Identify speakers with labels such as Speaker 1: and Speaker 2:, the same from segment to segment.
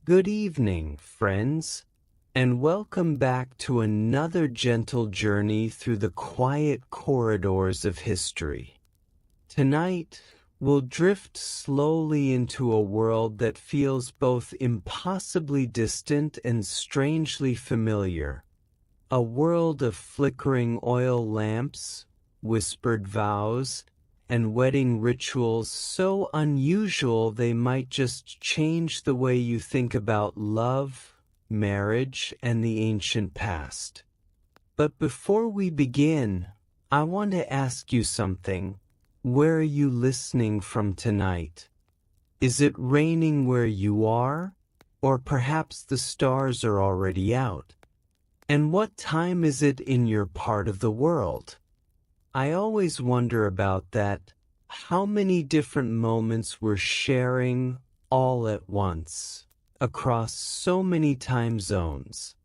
Speaker 1: Good evening, friends, and welcome back to another gentle journey through the quiet corridors of history. Tonight, we'll drift slowly into a world that feels both impossibly distant and strangely familiar. A world of flickering oil lamps, whispered vows, and wedding rituals so unusual they might just change the way you think about love, marriage, and the ancient past. But before we begin, I want to ask you something. Where are you listening from tonight? Is it raining where you are? Or perhaps the stars are already out? And what time is it in your part of the world? I always wonder about that, how many different moments we're sharing all at once, across so many time zones.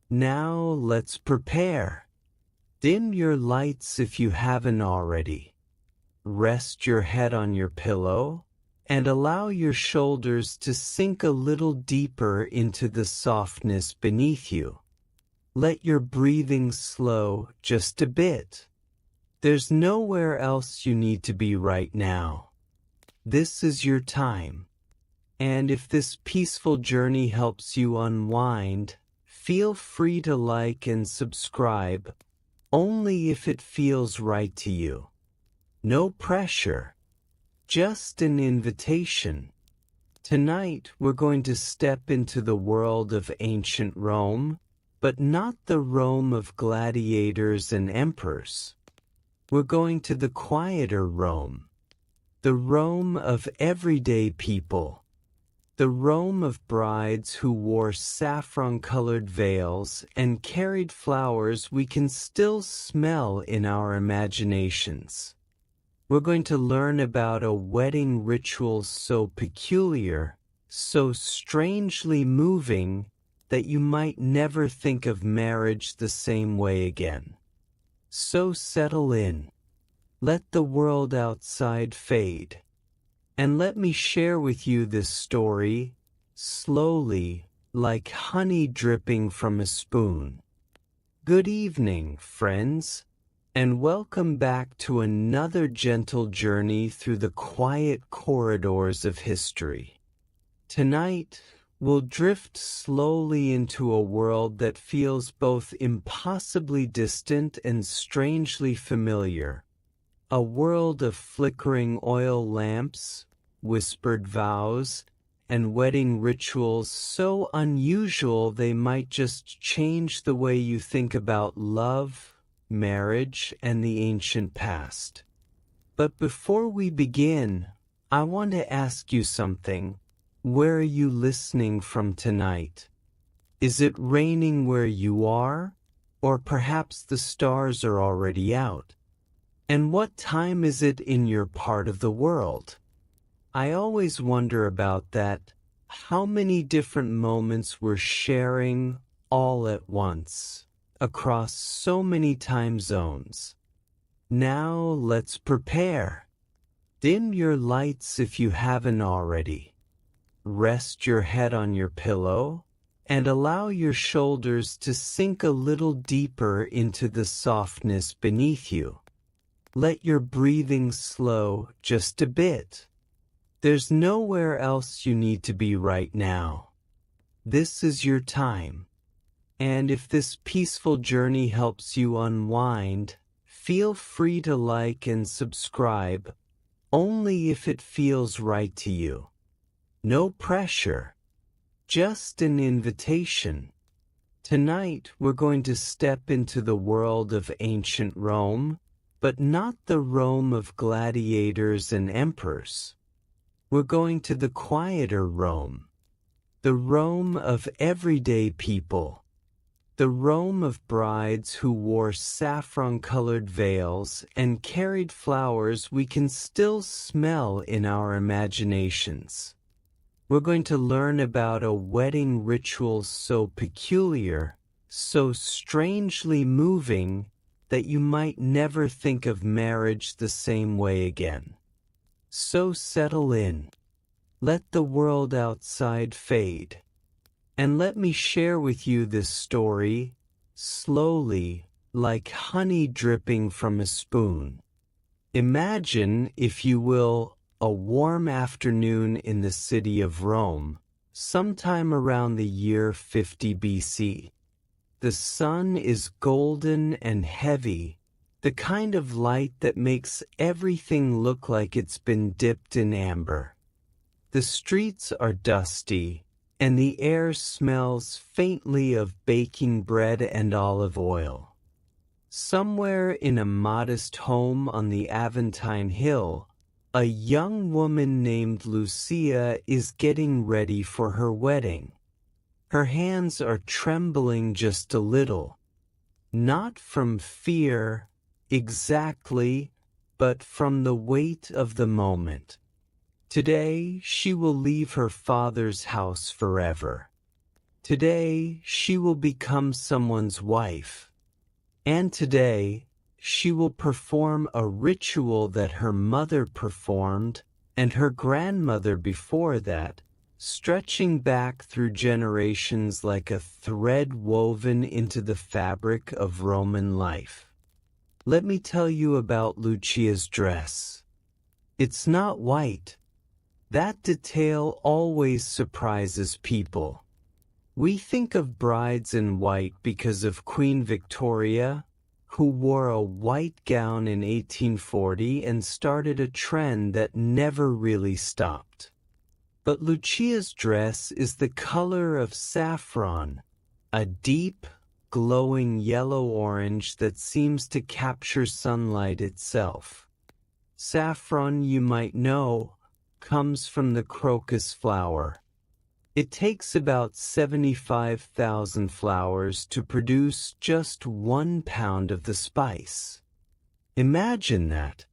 Speaker 1: Now let's prepare. Dim your lights if you haven't already. Rest your head on your pillow, and allow your shoulders to sink a little deeper into the softness beneath you. Let your breathing slow just a bit. There's nowhere else you need to be right now. This is your time. And if this peaceful journey helps you unwind, feel free to like and subscribe, only if it feels right to you. No pressure, just an invitation. Tonight we're going to step into the world of ancient Rome, but not the Rome of gladiators and emperors. We're going to the quieter Rome, the Rome of everyday people, the Rome of brides who wore saffron-colored veils and carried flowers we can still smell in our imaginations. We're going to learn about a wedding ritual so peculiar, so strangely moving, that you might never think of marriage the same way again. So settle in. Let the world outside fade. And let me share with you this story, slowly, like honey dripping from a spoon. Good evening, friends, and welcome back to another gentle journey through the quiet corridors of history. Tonight, we'll drift slowly into a world that feels both impossibly distant and strangely familiar. A world of flickering oil lamps, whispered vows, and wedding rituals so unusual they might just change the way you think about love, marriage, and the ancient past. But before we begin, I want to ask you something. Where are you listening from tonight? Is it raining where you are? Or perhaps the stars are already out? And what time is it in your part of the world? I always wonder about that, how many different moments we're sharing all at once, across so many time zones. Now let's prepare. Dim your lights if you haven't already. Rest your head on your pillow, and allow your shoulders to sink a little deeper into the softness beneath you. Let your breathing slow just a bit. There's nowhere else you need to be right now. This is your time. And if this peaceful journey helps you unwind, feel free to like and subscribe, only if it feels right to you. No pressure, just an invitation. Tonight we're going to step into the world of ancient Rome, but not the Rome of gladiators and emperors. We're going to the quieter Rome, the Rome of everyday people, the Rome of brides who wore saffron-colored veils and carried flowers we can still smell in our imaginations. We're going to learn about a wedding ritual so peculiar, so strangely moving, that you might never think of marriage the same way again. So settle in. Let the world outside fade. And let me share with you this story, slowly, like honey dripping from a spoon. Imagine, if you will, a warm afternoon in the city of Rome, sometime around the year 50 BC. The sun is golden and heavy, the kind of light that makes everything look like it's been dipped in amber. The streets are dusty, and the air smells faintly of baking bread and olive oil. Somewhere in a modest home on the Aventine Hill, a young woman named Lucia is getting ready for her wedding. Her hands are trembling just a little, not from fear exactly, but from the weight of the moment. Today she will leave her father's house forever. Today she will become someone's wife. And today she will perform a ritual that her mother performed and her grandmother before that, stretching back through generations like a thread woven into the fabric of Roman life. Let me tell you about Lucia's dress. It's not white. That detail always surprises people. We think of brides in white because of Queen Victoria, who wore a white gown in 1840 and started a trend that never really stopped. But Lucia's dress is the color of saffron, a deep, glowing yellow-orange that seems to capture sunlight itself. Saffron, you might know, comes from the crocus flower. It takes about 75,000 flowers to produce just 1 pound of the spice. Imagine that.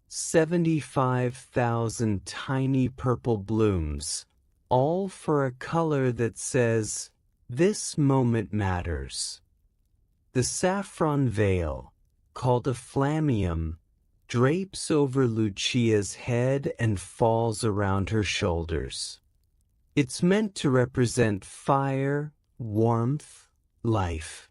Speaker 1: 75,000 tiny purple blooms, all for a color that says, "This moment matters." The saffron veil, called a flammeum, drapes over Lucia's head and falls around her shoulders. It's meant to represent fire, warmth, life.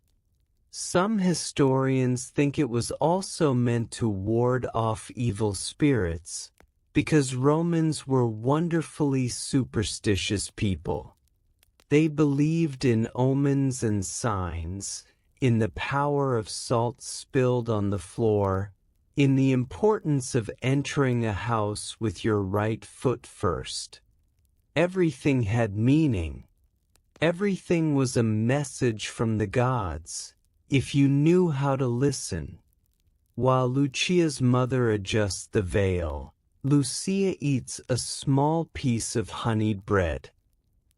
Speaker 1: Some historians think it was also meant to ward off evil spirits, because Romans were wonderfully superstitious people. They believed in omens and signs, in the power of salt spilled on the floor, in the importance of entering a house with your right foot first. Everything had meaning. Everything was a message from the gods, if you knew how to listen. While Lucia's mother adjusts the veil, Lucia eats a small piece of honeyed bread.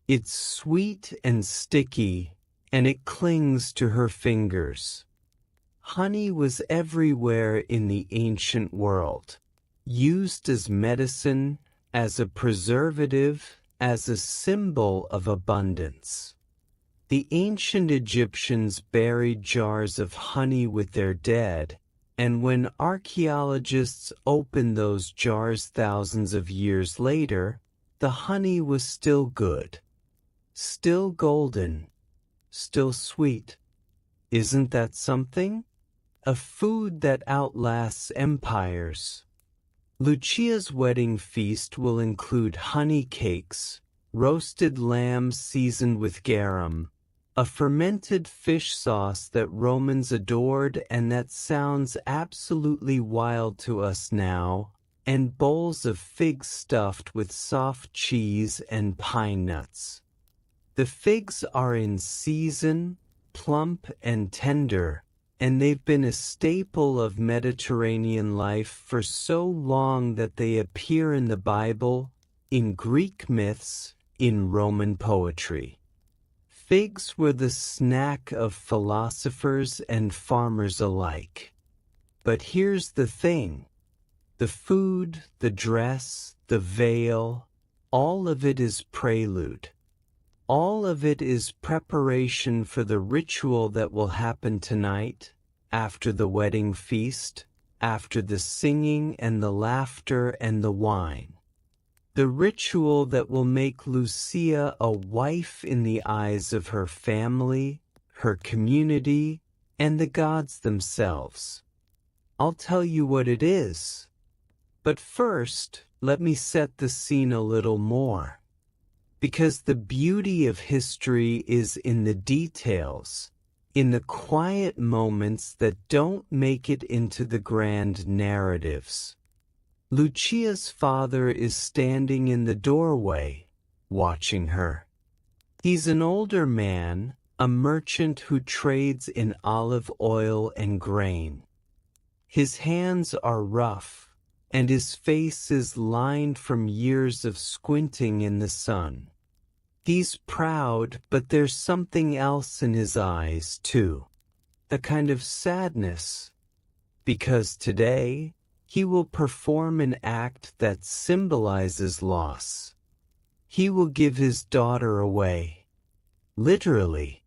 Speaker 1: It's sweet and sticky, and it clings to her fingers. Honey was everywhere in the ancient world, used as medicine, as a preservative, as a symbol of abundance. The ancient Egyptians buried jars of honey with their dead, and when archaeologists opened those jars thousands of years later, the honey was still good, still golden, still sweet. Isn't that something? A food that outlasts empires. Lucia's wedding feast will include honey cakes, roasted lamb seasoned with garum, a fermented fish sauce that Romans adored and that sounds absolutely wild to us now, and bowls of figs stuffed with soft cheese and pine nuts. The figs are in season, plump and tender, and they've been a staple of Mediterranean life for so long that they appear in the Bible, in Greek myths, in Roman poetry. Figs were the snack of philosophers and farmers alike. But here's the thing. The food, the dress, the veil, all of it is prelude. All of it is preparation for the ritual that will happen tonight, after the wedding feast, after the singing and the laughter and the wine. the ritual that will make Lucia a wife in the eyes of her family, her community, and the gods themselves. I'll tell you what it is. But first, let me set the scene a little more. Because the beauty of history is in the details, in the quiet moments that don't make it into the grand narratives. Lucia's father is standing in the doorway, watching her. He's an older man, a merchant who trades in olive oil and grain. His hands are rough, and his face is lined from years of squinting in the sun. He's proud, but there's something else in his eyes, too. A kind of sadness. Because today, he will perform an act that symbolizes loss. He will give his daughter away. Literally.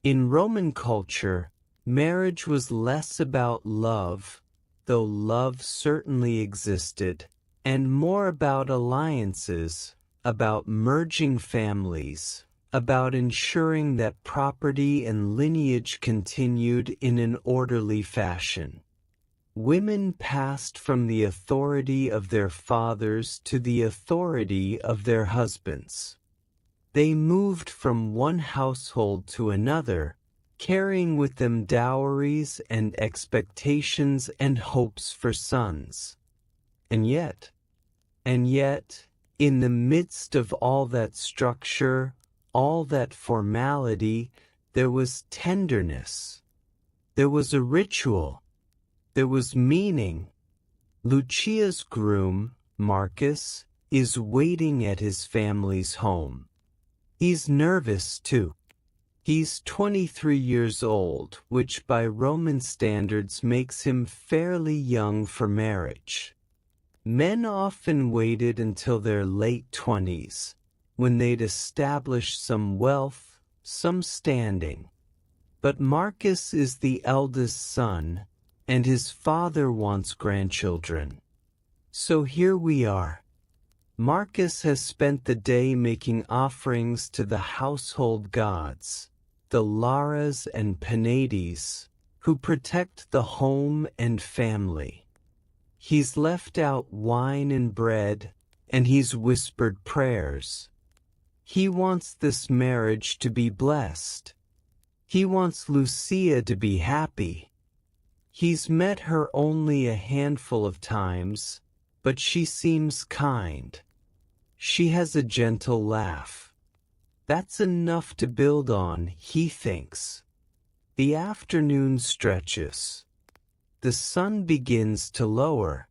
Speaker 1: In Roman culture, marriage was less about love, though love certainly existed, and more about alliances, about merging families, about ensuring that property and lineage continued in an orderly fashion. Women passed from the authority of their fathers to the authority of their husbands. They moved from one household to another, carrying with them dowries and expectations and hopes for sons. And yet, in the midst of all that structure, all that formality, there was tenderness. There was a ritual. There was meaning. Lucia's groom, Marcus, is waiting at his family's home. He's nervous, too. He's 23 years old, which by Roman standards makes him fairly young for marriage. Men often waited until their late 20s, when they'd established some wealth, some standing. But Marcus is the eldest son, and his father wants grandchildren. So here we are. Marcus has spent the day making offerings to the household gods, the Laras and Penates, who protect the home and family. He's left out wine and bread, and he's whispered prayers. He wants this marriage to be blessed. He wants Lucia to be happy. He's met her only a handful of times, but she seems kind. She has a gentle laugh. That's enough to build on, he thinks. The afternoon stretches. The sun begins to lower.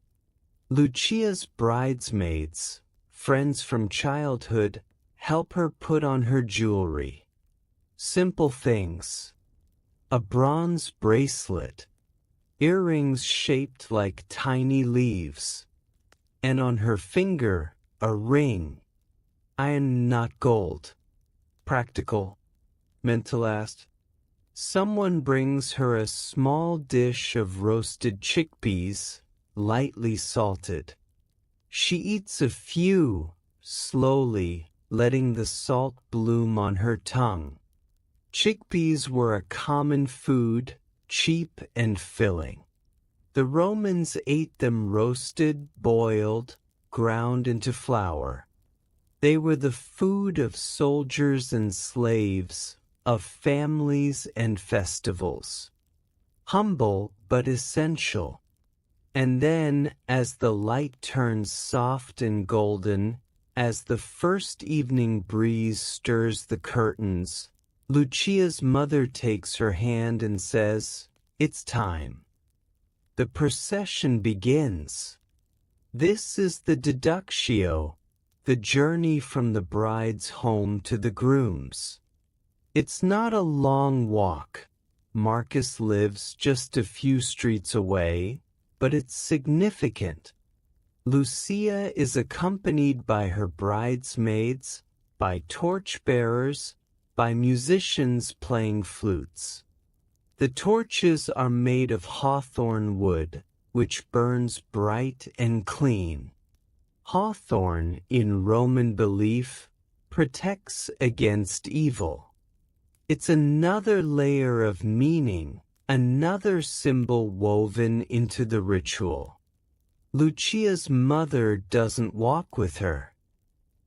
Speaker 1: Lucia's bridesmaids, friends from childhood, help her put on her jewelry. Simple things. A bronze bracelet. Earrings shaped like tiny leaves. And on her finger, a ring. Iron, not gold. Practical. Meant to last. Someone brings her a small dish of roasted chickpeas, lightly salted. She eats a few, slowly, letting the salt bloom on her tongue. Chickpeas were a common food, cheap and filling. The Romans ate them roasted, boiled, ground into flour. They were the food of soldiers and slaves, of families and festivals. Humble but essential. And then, as the light turns soft and golden, as the first evening breeze stirs the curtains, Lucia's mother takes her hand and says, "It's time." The procession begins. This is the deductio, the journey from the bride's home to the groom's. It's not a long walk. Marcus lives just a few streets away, but it's significant. Lucia is accompanied by her bridesmaids, by torchbearers, by musicians playing flutes. The torches are made of hawthorn wood, which burns bright and clean. Hawthorn, in Roman belief, protects against evil. It's another layer of meaning, another symbol woven into the ritual. Lucia's mother doesn't walk with her.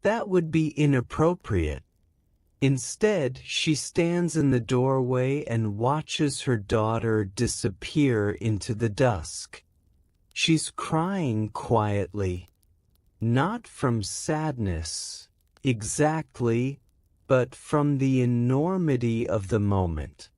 Speaker 1: That would be inappropriate. Instead, she stands in the doorway and watches her daughter disappear into the dusk. She's crying quietly, not from sadness, exactly, but from the enormity of the moment.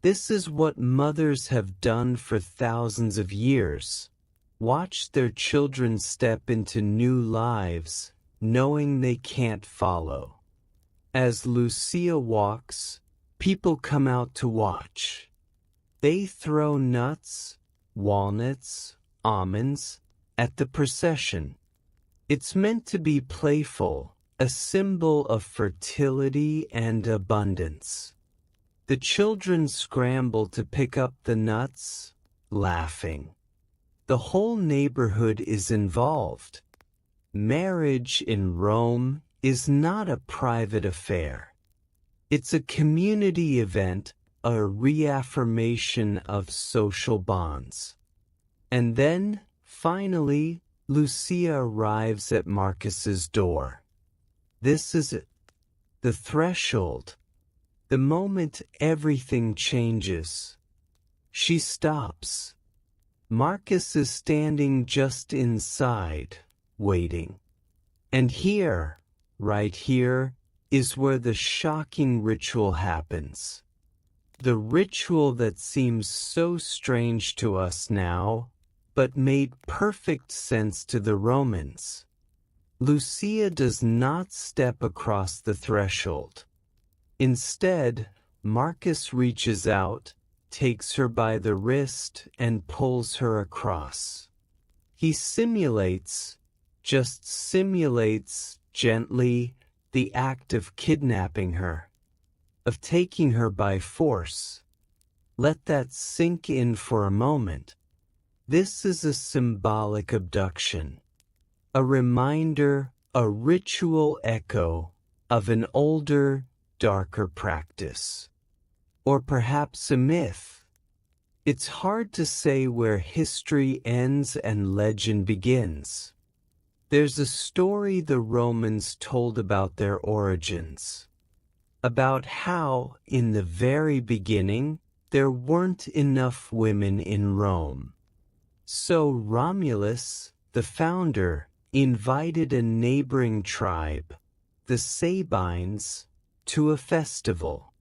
Speaker 1: This is what mothers have done for thousands of years, watched their children step into new lives, knowing they can't follow. As Lucia walks, people come out to watch. They throw nuts, walnuts, almonds at the procession. It's meant to be playful, a symbol of fertility and abundance. The children scramble to pick up the nuts, laughing. The whole neighborhood is involved. Marriage in Rome is not a private affair. It's a community event, a reaffirmation of social bonds. And then, finally, Lucia arrives at Marcus's door. This is it, the threshold, the moment everything changes. She stops. Marcus is standing just inside, waiting. And here, right here, is where the shocking ritual happens. The ritual that seems so strange to us now, but made perfect sense to the Romans. Lucia does not step across the threshold. Instead, Marcus reaches out, takes her by the wrist, and pulls her across. He simulates, just simulates, gently, the act of kidnapping her, of taking her by force. Let that sink in for a moment. This is a symbolic abduction, a reminder, a ritual echo of an older, darker practice. Or perhaps a myth. It's hard to say where history ends and legend begins. There's a story the Romans told about their origins, about how, in the very beginning, there weren't enough women in Rome. So Romulus, the founder, invited a neighboring tribe, the Sabines, to a festival.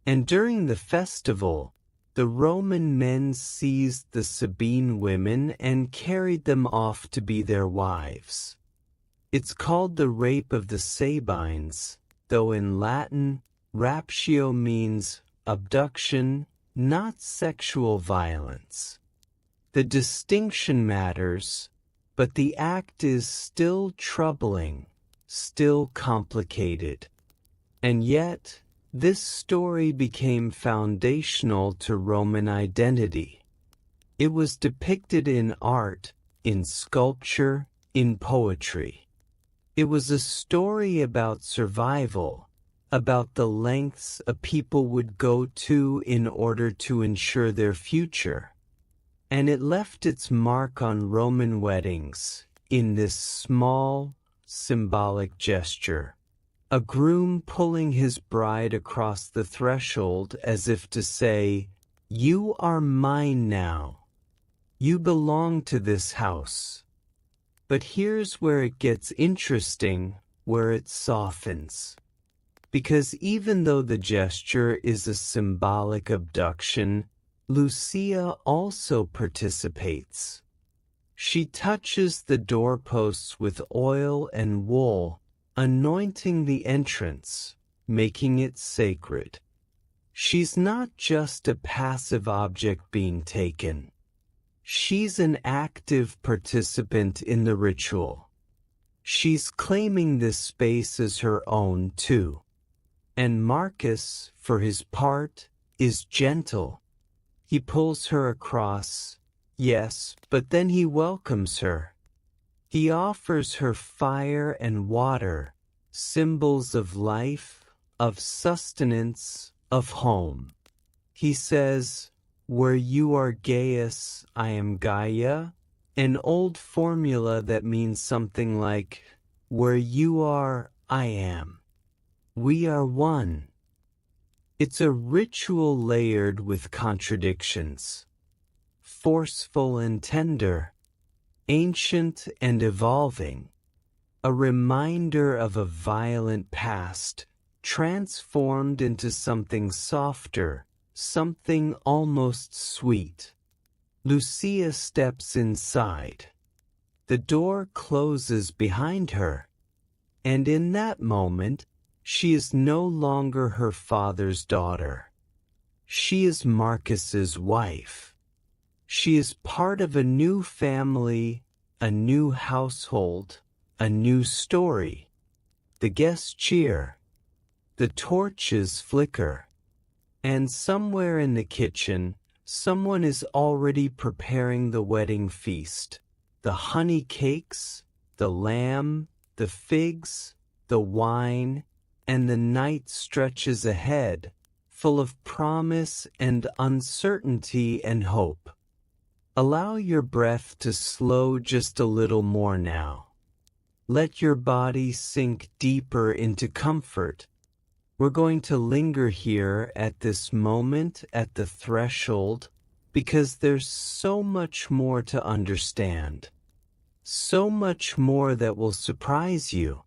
Speaker 1: And during the festival, the Roman men seized the Sabine women and carried them off to be their wives. It's called the rape of the Sabines, though in Latin, raptio means abduction, not sexual violence. The distinction matters, but the act is still troubling, still complicated. And yet, this story became foundational to Roman identity. It was depicted in art, in sculpture, in poetry. It was a story about survival, about the lengths a people would go to in order to ensure their future. And it left its mark on Roman weddings, in this small, symbolic gesture. A groom pulling his bride across the threshold as if to say, "You are mine now. You belong to this house." But here's where it gets interesting, where it softens. Because even though the gesture is a symbolic abduction, Lucia also participates. She touches the doorposts with oil and wool, anointing the entrance, making it sacred. She's not just a passive object being taken. She's an active participant in the ritual. She's claiming this space as her own too. And Marcus, for his part, is gentle. He pulls her across, yes, but then he welcomes her. He offers her fire and water, symbols of life, of sustenance, of home. He says, "Where you are Gaius, I am Gaia," an old formula that means something like, "Where you are, I am. We are one." It's a ritual layered with contradictions, forceful and tender, ancient and evolving, a reminder of a violent past, transformed into something softer, something almost sweet. Lucia steps inside. The door closes behind her, and in that moment, she is no longer her father's daughter. She is Marcus's wife. She is part of a new family, a new household, a new story. The guests cheer. The torches flicker. And somewhere in the kitchen, someone is already preparing the wedding feast. The honey cakes, the lamb, the figs, the wine, and the night stretches ahead, full of promise and uncertainty and hope. Allow your breath to slow just a little more now. Let your body sink deeper into comfort. We're going to linger here at this moment, at the threshold, because there's so much more to understand. So much more that will surprise you.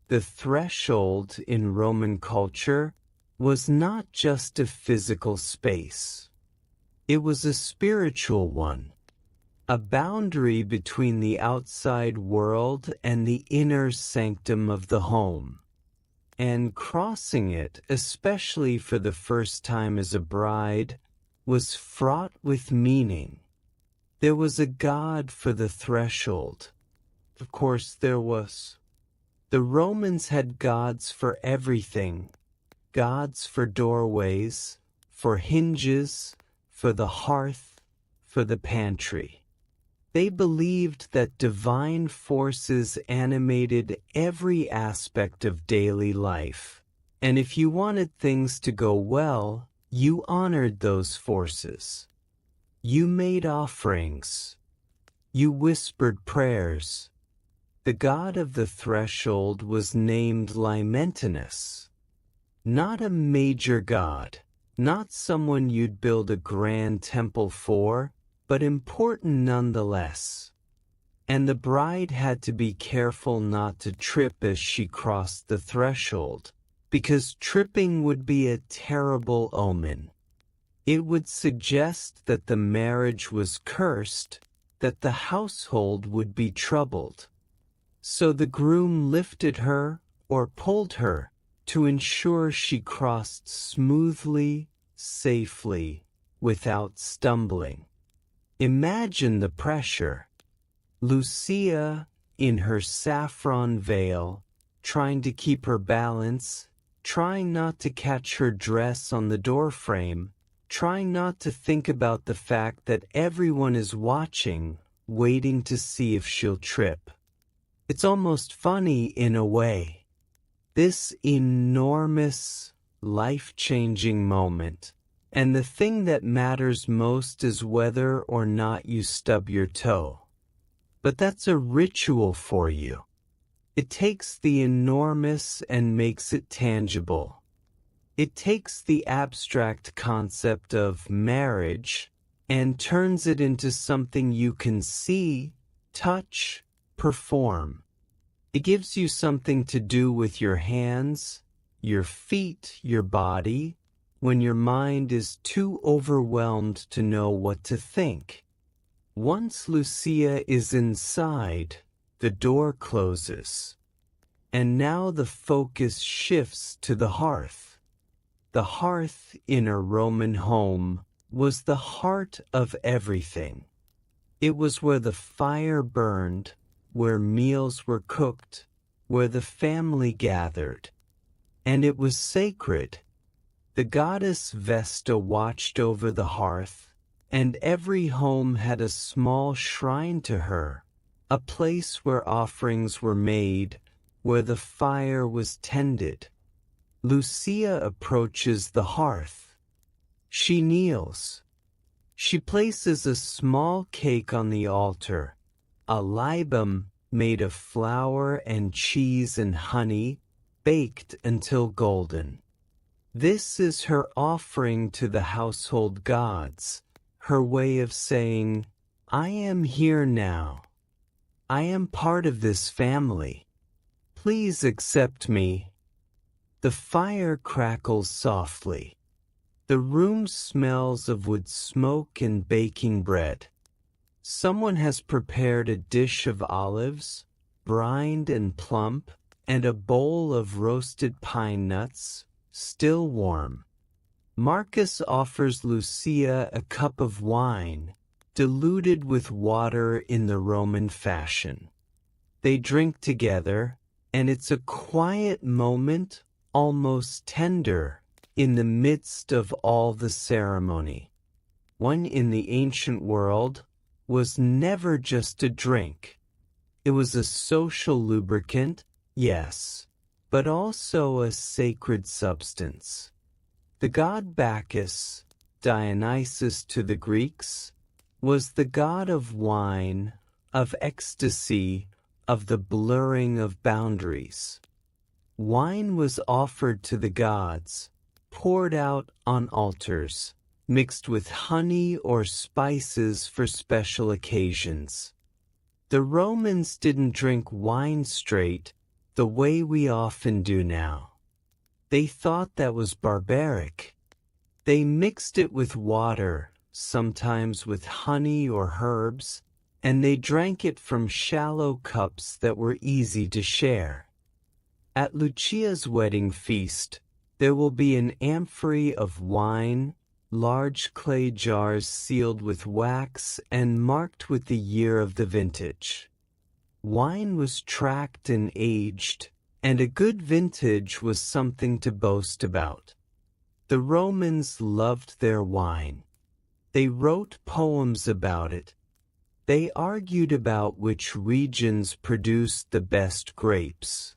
Speaker 1: The threshold in Roman culture was not just a physical space. It was a spiritual one, a boundary between the outside world and the inner sanctum of the home. And crossing it, especially for the first time as a bride, was fraught with meaning. There was a god for the threshold. Of course there was. The Romans had gods for everything. Gods for doorways, for hinges, for the hearth, for the pantry. They believed that divine forces animated every aspect of daily life, and if you wanted things to go well, you honored those forces. You made offerings. You whispered prayers. The god of the threshold was named Limentinus. Not a major god, not someone you'd build a grand temple for, but important nonetheless. And the bride had to be careful not to trip as she crossed the threshold, because tripping would be a terrible omen. It would suggest that the marriage was cursed, that the household would be troubled. So the groom lifted her or pulled her to ensure she crossed smoothly, safely, without stumbling. Imagine the pressure. Lucia, in her saffron veil, trying to keep her balance, trying not to catch her dress on the doorframe, trying not to think about the fact that everyone is watching, waiting to see if she'll trip. It's almost funny in a way. This enormous, life-changing moment. And the thing that matters most is whether or not you stub your toe. But that's a ritual for you. It takes the enormous and makes it tangible. It takes the abstract concept of marriage and turns it into something you can see, touch, perform. It gives you something to do with your hands, your feet, your body, when your mind is too overwhelmed to know what to think. Once Lucia is inside, the door closes. And now the focus shifts to the hearth. The hearth in a Roman home was the heart of everything. It was where the fire burned, where meals were cooked, where the family gathered. And it was sacred. The goddess Vesta watched over the hearth, and every home had a small shrine to her, a place where offerings were made, where the fire was tended. Lucia approaches the hearth. She kneels. She places a small cake on the altar, a libum made of flour and cheese and honey, baked until golden. This is her offering to the household gods, her way of saying, I am here now. I am part of this family. Please accept me. The fire crackles softly. The room smells of wood smoke and baking bread. Someone has prepared a dish of olives, brined and plump, and a bowl of roasted pine nuts, still warm. Marcus offers Lucia a cup of wine, diluted with water in the Roman fashion. They drink together, and it's a quiet moment, almost tender, in the midst of all the ceremony. Wine in the ancient world was never just a drink. It was a social lubricant, yes, but also a sacred substance. The god Bacchus, Dionysus to the Greeks, was the god of wine, of ecstasy, of the blurring of boundaries. Wine was offered to the gods, poured out on altars, mixed with honey or spices for special occasions. The Romans didn't drink wine straight the way we often do now. They thought that was barbaric. They mixed it with water, sometimes with honey or herbs, and they drank it from shallow cups that were easy to share. At Lucia's wedding feast, there will be an amphory of wine, large clay jars sealed with wax and marked with the year of the vintage. Wine was tracked and aged, and a good vintage was something to boast about. The Romans loved their wine. They wrote poems about it. They argued about which regions produced the best grapes.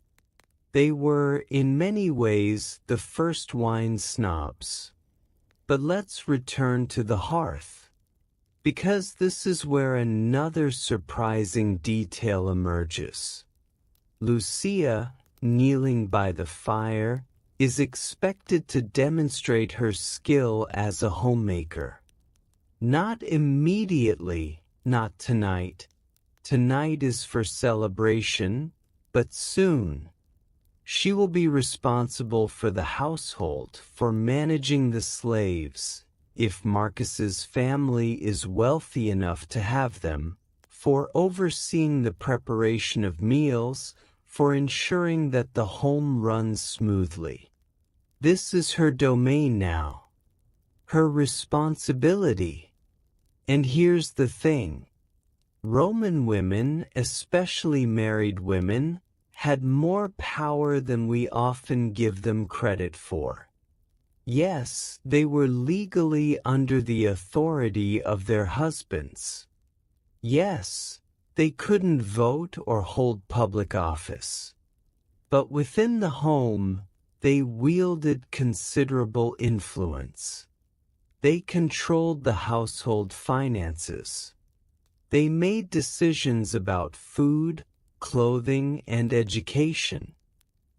Speaker 1: They were, in many ways, the first wine snobs. But let's return to the hearth, because this is where another surprising detail emerges. Lucia, kneeling by the fire, is expected to demonstrate her skill as a homemaker. Not immediately, not tonight. Tonight is for celebration, but soon. She will be responsible for the household, for managing the slaves, if Marcus's family is wealthy enough to have them, for overseeing the preparation of meals, for ensuring that the home runs smoothly. This is her domain now, her responsibility. And here's the thing. Roman women, especially married women, had more power than we often give them credit for. Yes, they were legally under the authority of their husbands. Yes, they couldn't vote or hold public office. But within the home, they wielded considerable influence. They controlled the household finances. They made decisions about food, clothing, and education.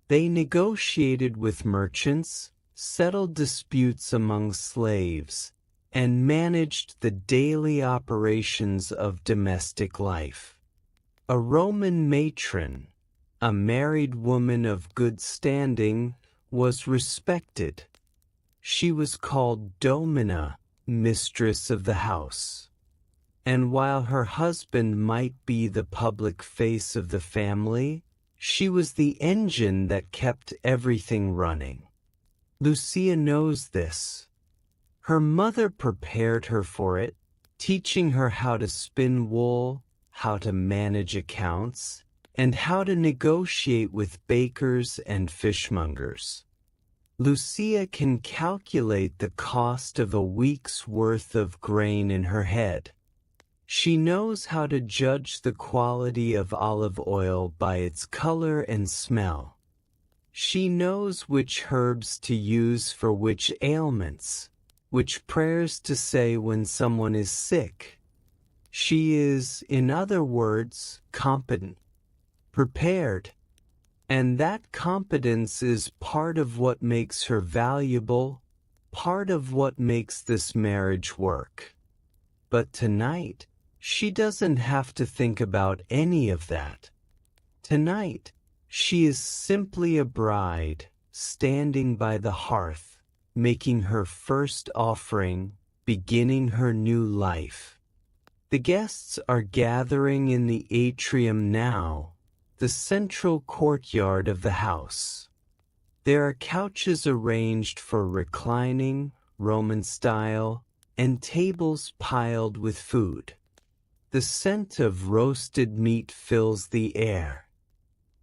Speaker 1: They negotiated with merchants, settled disputes among slaves, and managed the daily operations of domestic life. A Roman matron, a married woman of good standing, was respected. She was called domina, mistress of the house. And while her husband might be the public face of the family, she was the engine that kept everything running. Lucia knows this. Her mother prepared her for it, teaching her how to spin wool, how to manage accounts, and how to negotiate with bakers and fishmongers. Lucia can calculate the cost of a week's worth of grain in her head. She knows how to judge the quality of olive oil by its color and smell. She knows which herbs to use for which ailments, which prayers to say when someone is sick. She is, in other words, competent, prepared, and that competence is part of what makes her valuable, part of what makes this marriage work. But tonight, she doesn't have to think about any of that. Tonight, she is simply a bride, standing by the hearth, making her first offering, beginning her new life. The guests are gathering in the atrium now, the central courtyard of the house. There are couches arranged for reclining, Roman style, and tables piled with food. The scent of roasted meat fills the air.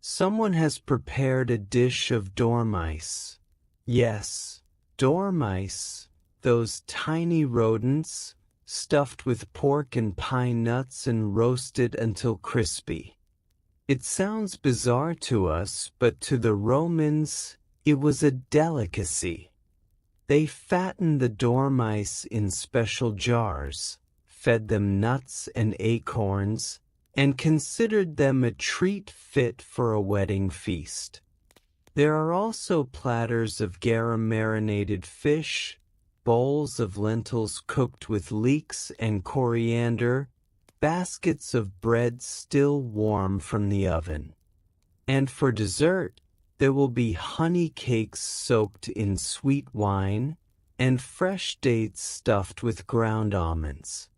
Speaker 1: Someone has prepared a dish of dormice. Yes, dormice, those tiny rodents, stuffed with pork and pine nuts and roasted until crispy. It sounds bizarre to us, but to the Romans, it was a delicacy. They fattened the dormice in special jars, fed them nuts and acorns, and considered them a treat fit for a wedding feast. There are also platters of garum marinated fish, bowls of lentils cooked with leeks and coriander, baskets of bread still warm from the oven. And for dessert, there will be honey cakes soaked in sweet wine and fresh dates stuffed with ground almonds.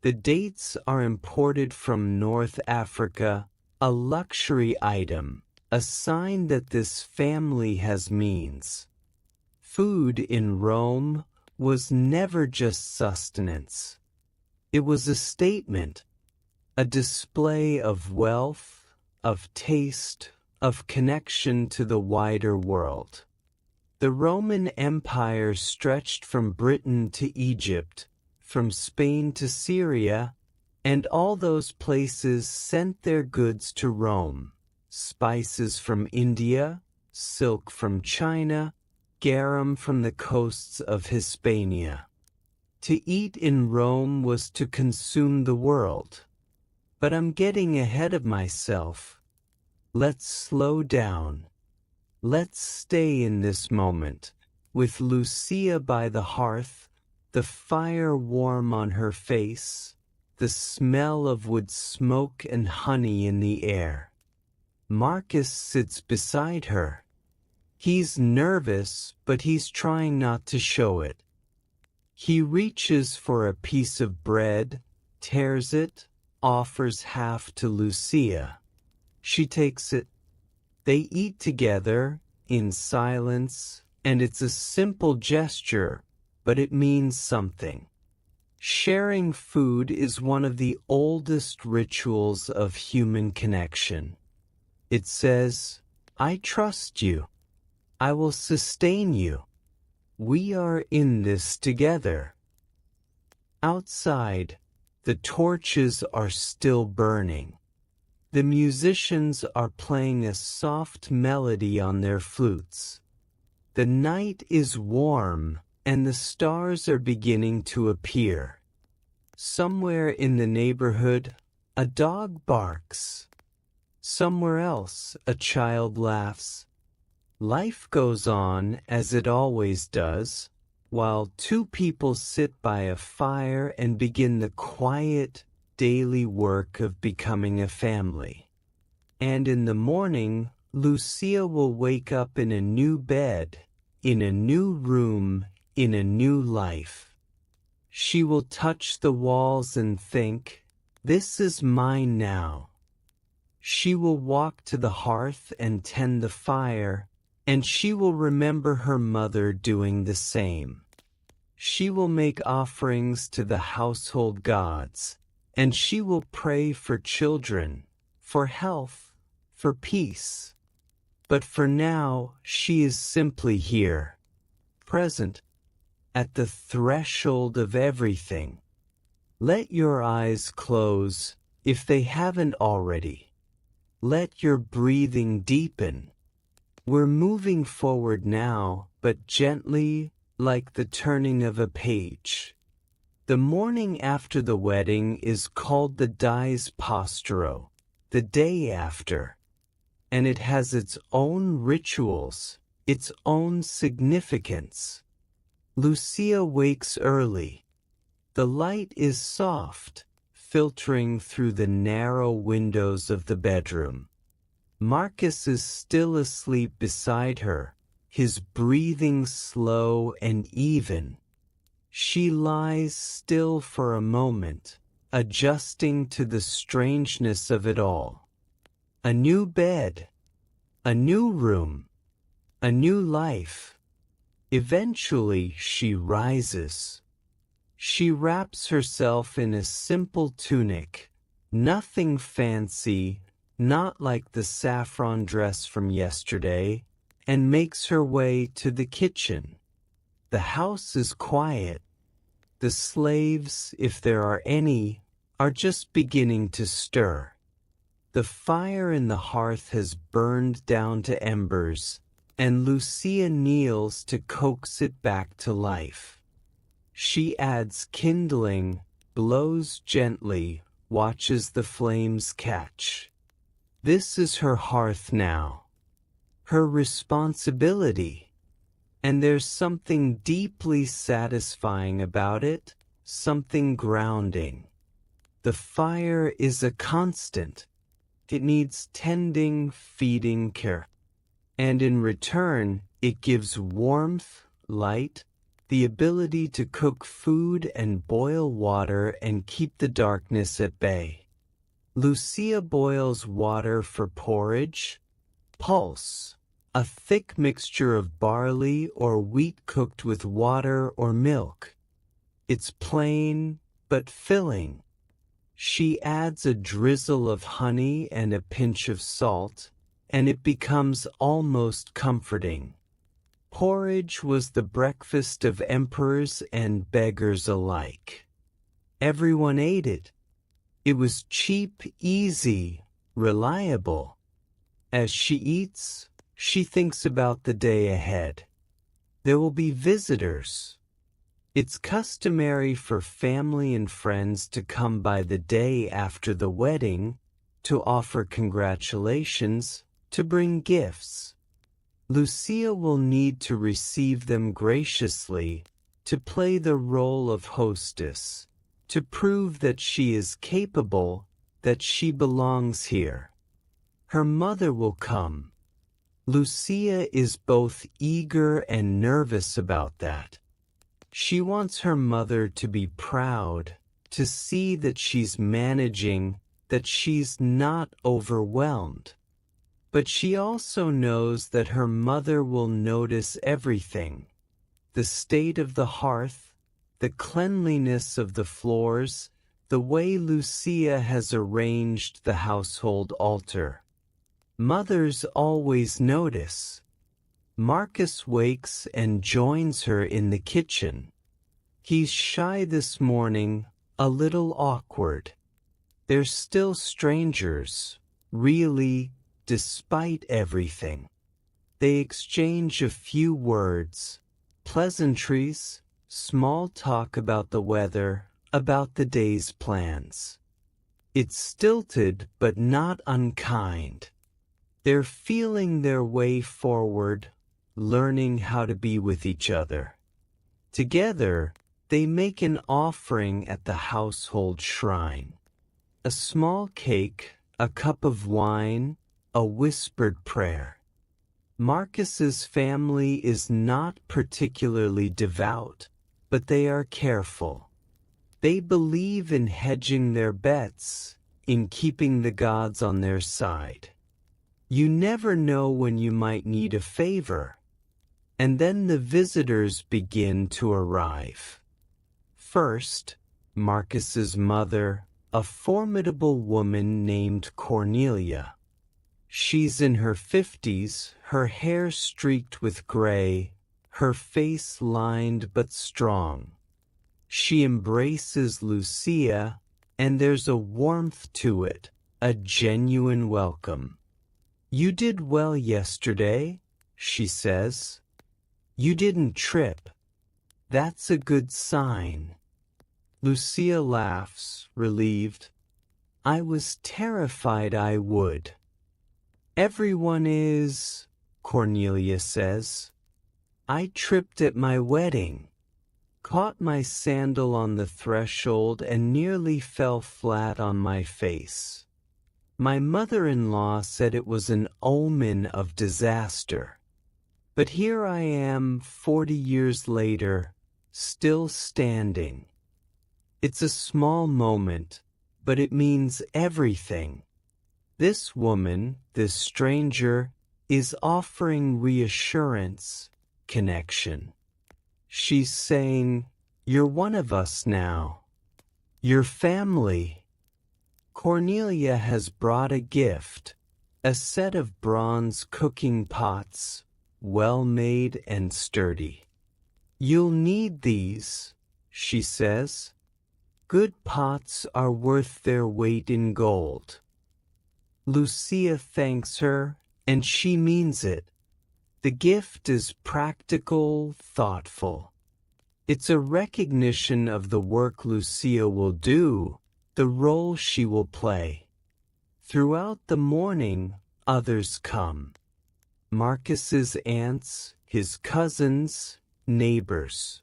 Speaker 1: The dates are imported from North Africa, a luxury item, a sign that this family has means. Food in Rome was never just sustenance. It was a statement, a display of wealth, of taste, of connection to the wider world. The Roman Empire stretched from Britain to Egypt, from Spain to Syria, and all those places sent their goods to Rome, spices from India, silk from China, garum from the coasts of Hispania. To eat in Rome was to consume the world. But I'm getting ahead of myself. Let's slow down. Let's stay in this moment, with Lucia by the hearth, the fire warm on her face, the smell of wood smoke and honey in the air. Marcus sits beside her. He's nervous, but he's trying not to show it. He reaches for a piece of bread, tears it, offers half to Lucia. She takes it. They eat together, in silence, and it's a simple gesture, but it means something. Sharing food is one of the oldest rituals of human connection. It says, I trust you. I will sustain you. We are in this together. Outside, the torches are still burning. The musicians are playing a soft melody on their flutes. The night is warm, and the stars are beginning to appear. Somewhere in the neighborhood, a dog barks. Somewhere else, a child laughs. Life goes on as it always does, while two people sit by a fire and begin the quiet, daily work of becoming a family. And in the morning, Lucia will wake up in a new bed, in a new room, in a new life. She will touch the walls and think, this is mine now. She will walk to the hearth and tend the fire, and she will remember her mother doing the same. She will make offerings to the household gods, and she will pray for children, for health, for peace. But for now, she is simply here, present, at the threshold of everything. Let your eyes close if they haven't already. Let your breathing deepen. We're moving forward now, but gently, like the turning of a page. The morning after the wedding is called the dies postero, the day after, and it has its own rituals, its own significance. Lucia wakes early. The light is soft, filtering through the narrow windows of the bedroom. Marcus is still asleep beside her, his breathing slow and even. She lies still for a moment, adjusting to the strangeness of it all. A new bed, a new room, a new life. Eventually she rises. She wraps herself in a simple tunic, nothing fancy, not like the saffron dress from yesterday, and makes her way to the kitchen. The house is quiet. The slaves, if there are any, are just beginning to stir. The fire in the hearth has burned down to embers, and Lucia kneels to coax it back to life. She adds kindling, blows gently, watches the flames catch. This is her hearth now, her responsibility, and there's something deeply satisfying about it, something grounding. The fire is a constant. It needs tending, feeding care. And in return, it gives warmth, light, the ability to cook food and boil water and keep the darkness at bay. Lucia boils water for porridge, pulse, a thick mixture of barley or wheat cooked with water or milk. It's plain, but filling. She adds a drizzle of honey and a pinch of salt, and it becomes almost comforting. Porridge was the breakfast of emperors and beggars alike. Everyone ate it. It was cheap, easy, reliable. As she eats, she thinks about the day ahead. There will be visitors. It's customary for family and friends to come by the day after the wedding, to offer congratulations, to bring gifts. Lucia will need to receive them graciously, to play the role of hostess, to prove that she is capable, that she belongs here. Her mother will come. Lucia is both eager and nervous about that. She wants her mother to be proud, to see that she's managing, that she's not overwhelmed. But she also knows that her mother will notice everything: the state of the hearth, the cleanliness of the floors, the way Lucia has arranged the household altar. Mothers always notice. Marcus wakes and joins her in the kitchen. He's shy this morning, a little awkward. They're still strangers, really, despite everything. They exchange a few words, pleasantries, small talk about the weather, about the day's plans. It's stilted but not unkind. They're feeling their way forward, learning how to be with each other. Together, they make an offering at the household shrine. A small cake, a cup of wine, a whispered prayer. Marcus's family is not particularly devout, but they are careful. They believe in hedging their bets, in keeping the gods on their side. You never know when you might need a favor. And then the visitors begin to arrive. First, Marcus's mother, a formidable woman named Cornelia. She's in her 50s, her hair streaked with gray, her face lined but strong. She embraces Lucia, and there's a warmth to it, a genuine welcome. "You did well yesterday," she says. "You didn't trip. That's a good sign." Lucia laughs, relieved. "I was terrified I would." "Everyone is," Cornelia says. "I tripped at my wedding. Caught my sandal on the threshold and nearly fell flat on my face. My mother-in-law said it was an omen of disaster. But here I am 40 years later, still standing. It's a small moment, but it means everything. This woman, this stranger, is offering reassurance, connection. She's saying, you're one of us now. You're family." Cornelia has brought a gift, a set of bronze cooking pots, well-made and sturdy. "You'll need these," she says. "Good pots are worth their weight in gold." Lucia thanks her, and she means it. The gift is practical, thoughtful. It's a recognition of the work Lucia will do, the role she will play. Throughout the morning, others come. Marcus's aunts, his cousins, neighbors.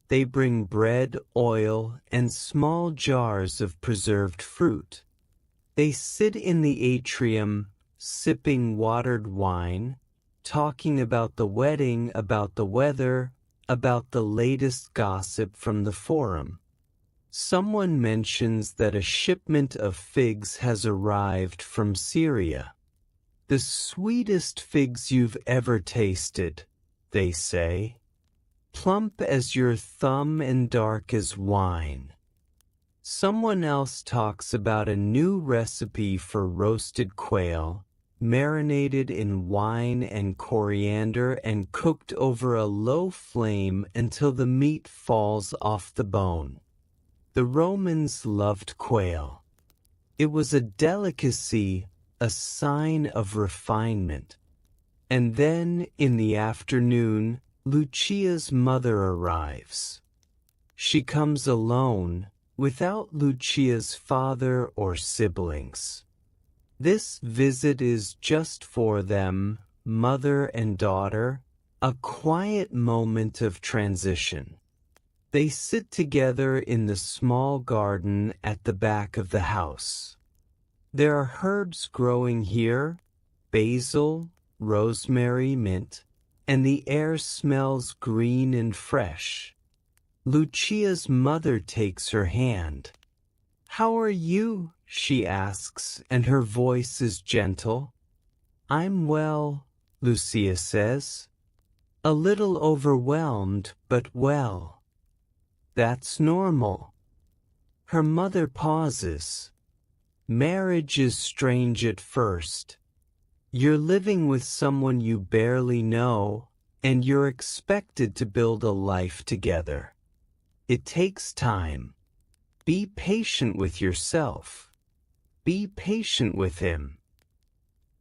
Speaker 1: They bring bread, oil, and small jars of preserved fruit. They sit in the atrium, sipping watered wine, talking about the wedding, about the weather, about the latest gossip from the forum. Someone mentions that a shipment of figs has arrived from Syria. "The sweetest figs you've ever tasted," they say. "Plump as your thumb and dark as wine." Someone else talks about a new recipe for roasted quail, marinated in wine and coriander and cooked over a low flame until the meat falls off the bone. The Romans loved quail. It was a delicacy, a sign of refinement. And then, in the afternoon, Lucia's mother arrives. She comes alone, without Lucia's father or siblings. This visit is just for them, mother and daughter, a quiet moment of transition. They sit together in the small garden at the back of the house. There are herbs growing here, basil, rosemary, mint, and the air smells green and fresh. Lucia's mother takes her hand. "How are you?" she asks, and her voice is gentle. "I'm well," Lucia says. "A little overwhelmed, but well." "That's normal." Her mother pauses. "Marriage is strange at first. You're living with someone you barely know, and you're expected to build a life together. It takes time. Be patient with yourself. Be patient with him."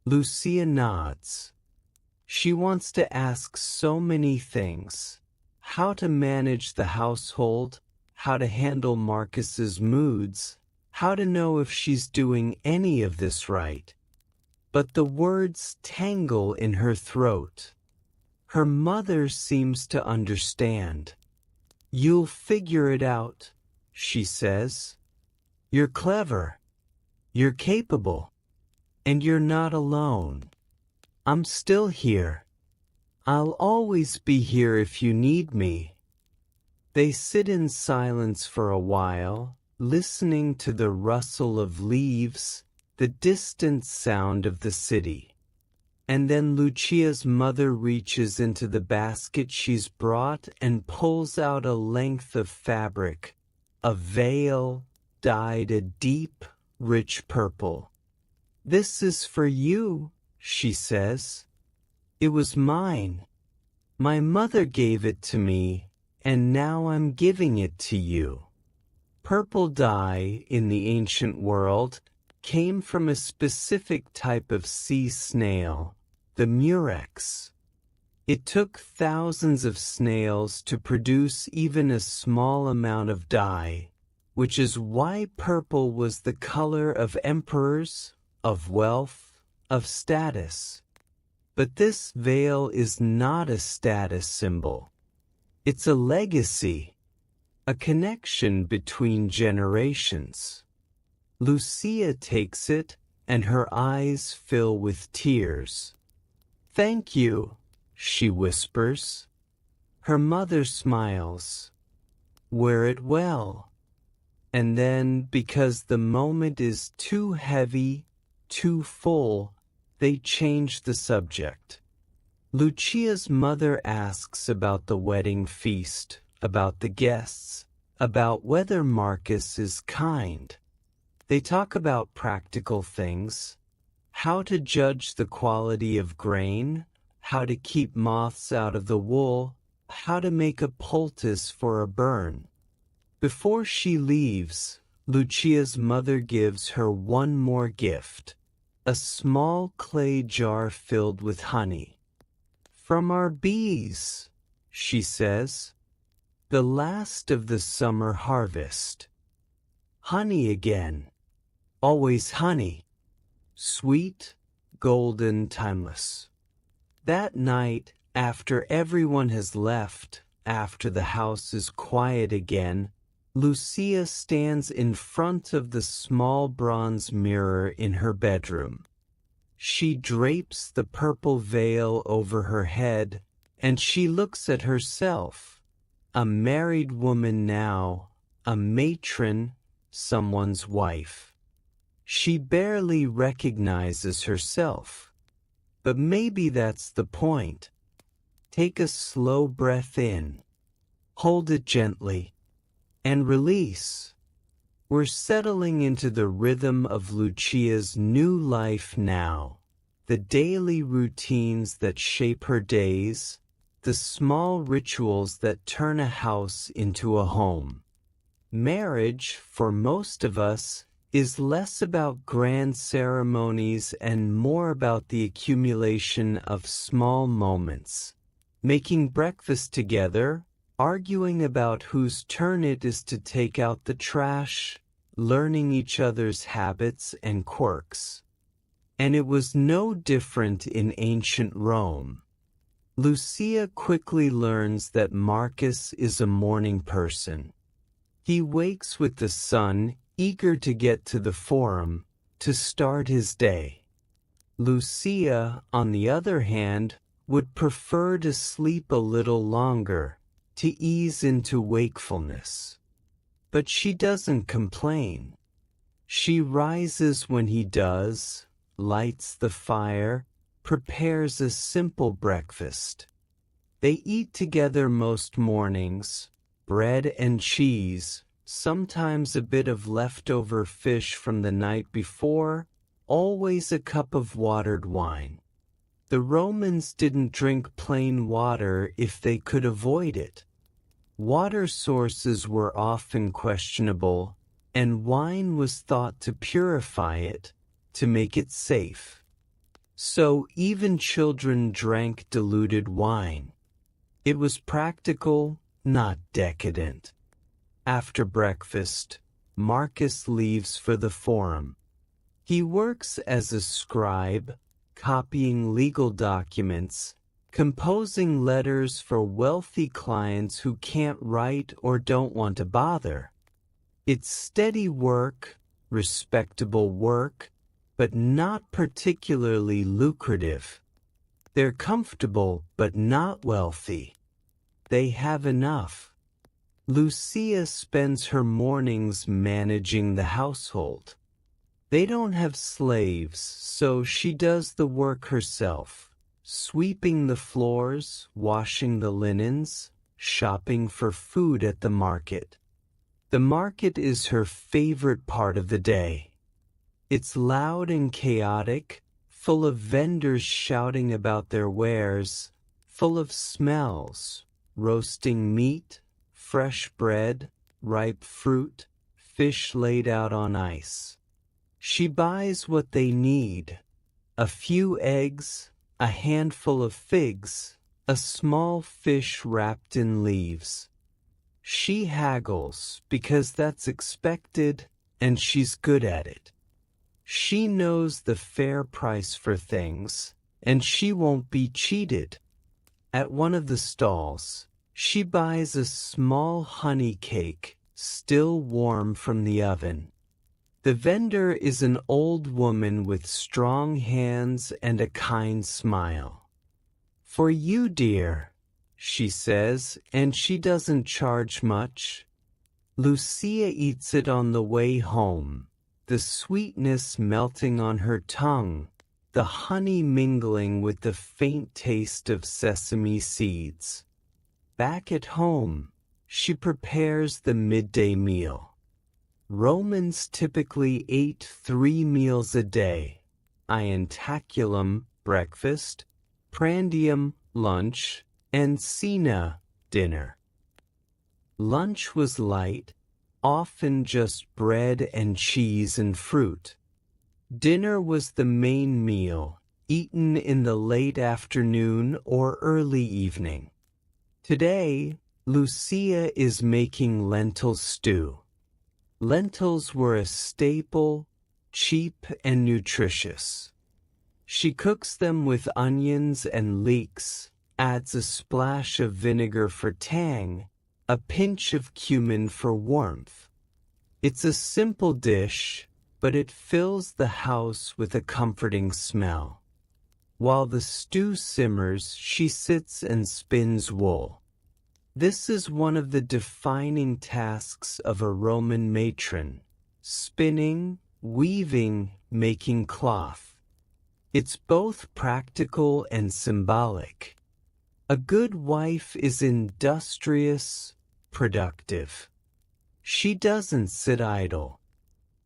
Speaker 1: Lucia nods. She wants to ask so many things. How to manage the household, how to handle Marcus's moods, how to know if she's doing any of this right. But the words tangle in her throat. Her mother seems to understand. "You'll figure it out," she says. "You're clever. You're capable. And you're not alone. I'm still here. I'll always be here if you need me." They sit in silence for a while, listening to the rustle of leaves, the distant sound of the city. And then Lucia's mother reaches into the basket she's brought and pulls out a length of fabric, a veil dyed a deep, rich purple. "This is for you," she says. "It was mine. My mother gave it to me, and now I'm giving it to you. Purple dye in the ancient world came from a specific type of sea snail, the murex. It took thousands of snails to produce even a small amount of dye, which is why purple was the color of emperors, of wealth, of status. But this veil is not a status symbol. It's a legacy, a connection between generations. Lucia takes it, and her eyes fill with tears. "Thank you," she whispers. Her mother smiles. "Wear it well." And then, because the moment is too heavy, too full, they change the subject. Lucia's mother asks about the wedding feast, about the guests, about whether Marcus is kind. They talk about practical things, how to judge the quality of grain, how to keep moths out of the wool, how to make a poultice for a burn. Before she leaves, Lucia's mother gives her one more gift, a small clay jar filled with honey. "From our bees," she says, "the last of the summer harvest." Honey again, always honey, sweet, golden, timeless. That night, after everyone has left, after the house is quiet again, Lucia stands in front of the small bronze mirror in her bedroom. She drapes the purple veil over her head, and she looks at herself, a married woman now, a matron, someone's wife. She barely recognizes herself. But maybe that's the point. Take a slow breath in, hold it gently, and release. We're settling into the rhythm of Lucia's new life now, the daily routines that shape her days, the small rituals that turn a house into a home. Marriage, for most of us, is less about grand ceremonies and more about the accumulation of small moments. Making breakfast together, arguing about whose turn it is to take out the trash, learning each other's habits and quirks. And it was no different in ancient Rome. Lucia quickly learns that Marcus is a morning person. He wakes with the sun, eager to get to the forum, to start his day. Lucia, on the other hand, would prefer to sleep a little longer, to ease into wakefulness. But she doesn't complain. She rises when he does, lights the fire, prepares a simple breakfast. They eat together most mornings, bread and cheese, sometimes a bit of leftover fish from the night before, always a cup of watered wine. The Romans didn't drink plain water if they could avoid it. Water sources were often questionable, and wine was thought to purify it, to make it safe. So even children drank diluted wine. It was practical, not decadent. After breakfast, Marcus leaves for the forum. He works as a scribe, copying legal documents, composing letters for wealthy clients who can't write or don't want to bother. It's steady work, respectable work, but not particularly lucrative. They're comfortable but not wealthy. They have enough. Lucia spends her mornings managing the household. They don't have slaves, so she does the work herself, sweeping the floors, washing the linens, shopping for food at the market. The market is her favorite part of the day. It's loud and chaotic, full of vendors shouting about their wares, full of smells, roasting meat, fresh bread, ripe fruit, fish laid out on ice. She buys what they need: a few eggs, a handful of figs, a small fish wrapped in leaves. She haggles because that's expected, and she's good at it. She knows the fair price for things, and she won't be cheated. At one of the stalls, she buys a small honey cake, still warm from the oven. The vendor is an old woman with strong hands and a kind smile. "For you, dear," she says, and she doesn't charge much. Lucia eats it on the way home, the sweetness melting on her tongue, the honey mingling with the faint taste of sesame seeds. Back at home, she prepares the midday meal. Romans typically ate 3 meals a day: ientaculum, breakfast; prandium, lunch; and cena, dinner. Lunch was light, often just bread and cheese and fruit. Dinner was the main meal, eaten in the late afternoon or early evening. Today, Lucia is making lentil stew. Lentils were a staple, cheap and nutritious. She cooks them with onions and leeks, adds a splash of vinegar for tang, a pinch of cumin for warmth. It's a simple dish, but it fills the house with a comforting smell. While the stew simmers, she sits and spins wool. This is one of the defining tasks of a Roman matron: spinning, weaving, making cloth. It's both practical and symbolic. A good wife is industrious, productive. She doesn't sit idle.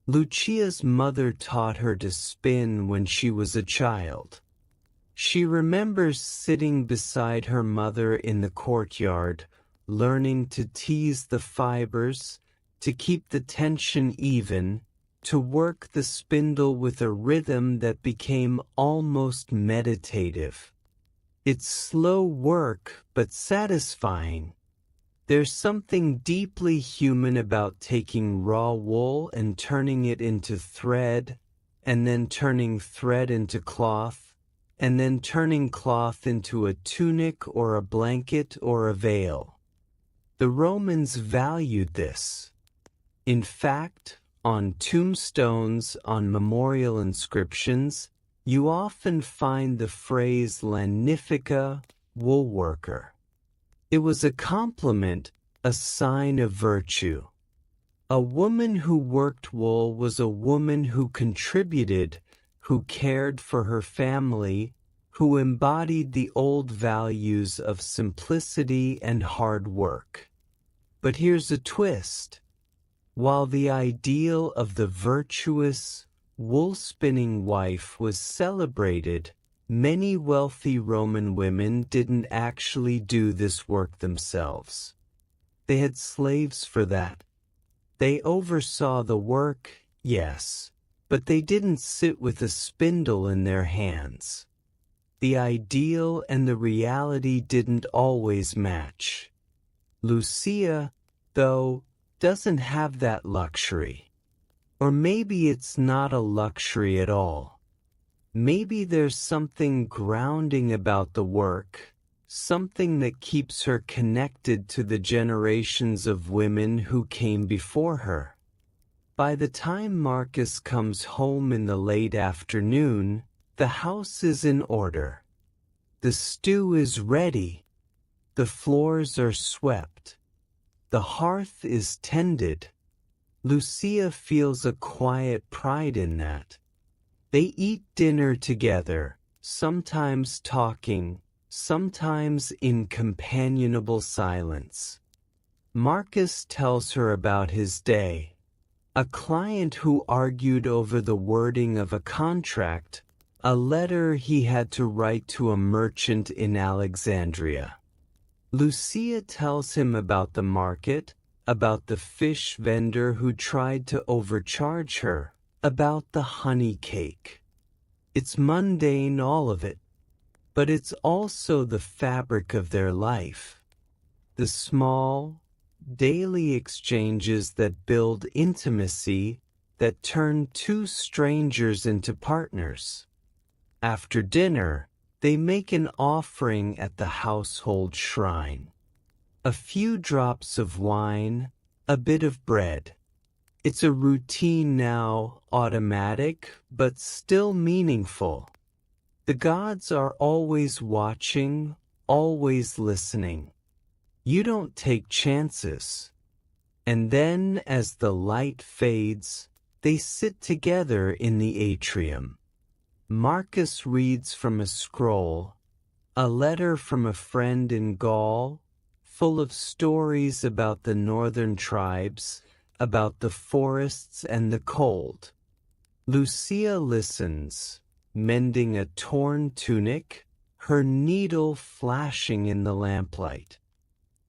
Speaker 1: Lucia's mother taught her to spin when she was a child. She remembers sitting beside her mother in the courtyard, learning to tease the fibers, to keep the tension even, to work the spindle with a rhythm that became almost meditative. It's slow work, but satisfying. There's something deeply human about taking raw wool and turning it into thread, and then turning thread into cloth, and then turning cloth into a tunic or a blanket or a veil. The Romans valued this. In fact, on tombstones, on memorial inscriptions, you often find the phrase "Lanifica," woolworker. It was a compliment, a sign of virtue. A woman who worked wool was a woman who contributed, who cared for her family, who embodied the old values of simplicity and hard work. But here's a twist. While the ideal of the virtuous, wool-spinning wife was celebrated, many wealthy Roman women didn't actually do this work themselves. They had slaves for that. They oversaw the work, yes, but they didn't sit with a spindle in their hands. The ideal and the reality didn't always match. Lucia, though, doesn't have that luxury. Or maybe it's not a luxury at all. Maybe there's something grounding about the work, something that keeps her connected to the generations of women who came before her. By the time Marcus comes home in the late afternoon, the house is in order. The stew is ready. The floors are swept. The hearth is tended. Lucia feels a quiet pride in that. They eat dinner together, sometimes talking, sometimes in companionable silence. Marcus tells her about his day. A client who argued over the wording of a contract, a letter he had to write to a merchant in Alexandria. Lucia tells him about the market, about the fish vendor who tried to overcharge her, about the honey cake. It's mundane, all of it, but it's also the fabric of their life. The small, daily exchanges that build intimacy, that turn two strangers into partners. After dinner, they make an offering at the household shrine. A few drops of wine, a bit of bread. It's a routine now, automatic, but still meaningful. The gods are always watching, always listening. You don't take chances. And then, as the light fades, they sit together in the atrium. Marcus reads from a scroll, a letter from a friend in Gaul, full of stories about the northern tribes, about the forests and the cold. Lucia listens, mending a torn tunic, her needle flashing in the lamplight.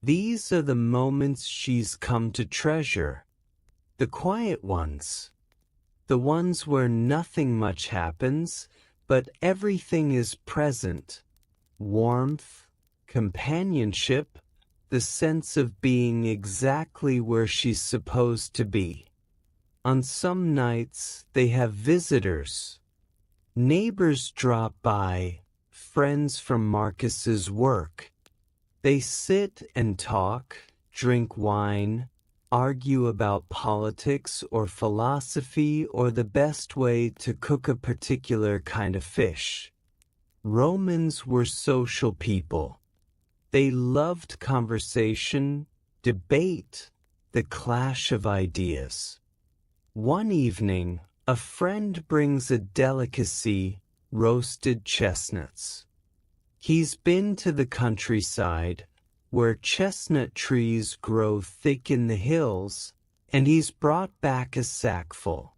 Speaker 1: These are the moments she's come to treasure. The quiet ones. The ones where nothing much happens, but everything is present. Warmth, companionship, the sense of being exactly where she's supposed to be. On some nights, they have visitors. Neighbors drop by, friends from Marcus's work. They sit and talk, drink wine, argue about politics or philosophy or the best way to cook a particular kind of fish. Romans were social people. They loved conversation, debate, the clash of ideas. One evening, a friend brings a delicacy, roasted chestnuts. He's been to the countryside, where chestnut trees grow thick in the hills, and he's brought back a sackful.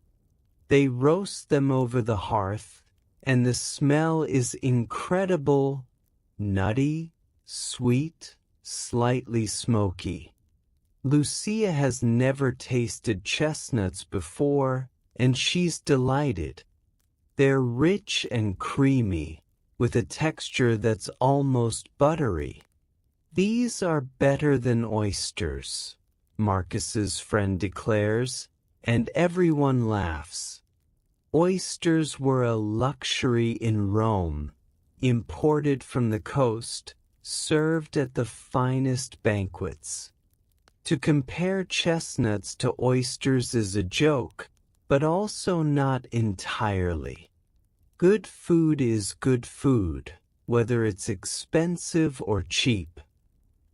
Speaker 1: They roast them over the hearth, and the smell is incredible, nutty, sweet, slightly smoky. Lucia has never tasted chestnuts before, and she's delighted. They're rich and creamy, with a texture that's almost buttery. These are better than oysters, Marcus's friend declares, and everyone laughs. Oysters were a luxury in Rome, imported from the coast, served at the finest banquets. To compare chestnuts to oysters is a joke, but also not entirely. Good food is good food, whether it's expensive or cheap.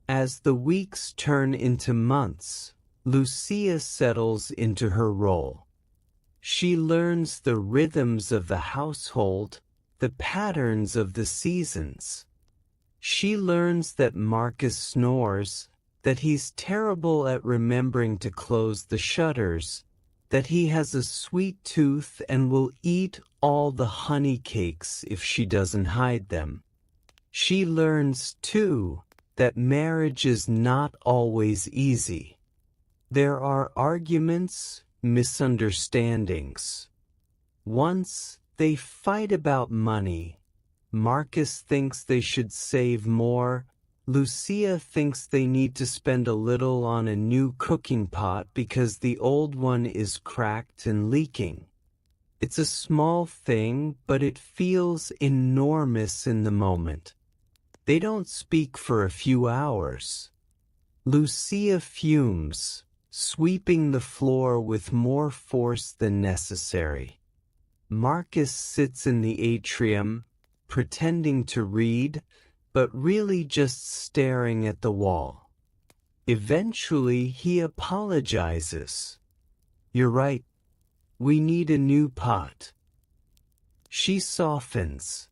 Speaker 1: As the weeks turn into months, Lucia settles into her role. She learns the rhythms of the household, the patterns of the seasons. She learns that Marcus snores, that he's terrible at remembering to close the shutters, that he has a sweet tooth and will eat all the honey cakes if she doesn't hide them. She learns, too, that marriage is not always easy. There are arguments, misunderstandings. Once, they fight about money. Marcus thinks they should save more. Lucia thinks they need to spend a little on a new cooking pot because the old one is cracked and leaking. It's a small thing, but it feels enormous in the moment. They don't speak for a few hours. Lucia fumes, sweeping the floor with more force than necessary. Marcus sits in the atrium, pretending to read, but really just staring at the wall. Eventually, he apologizes. "You're right. We need a new pot." She softens.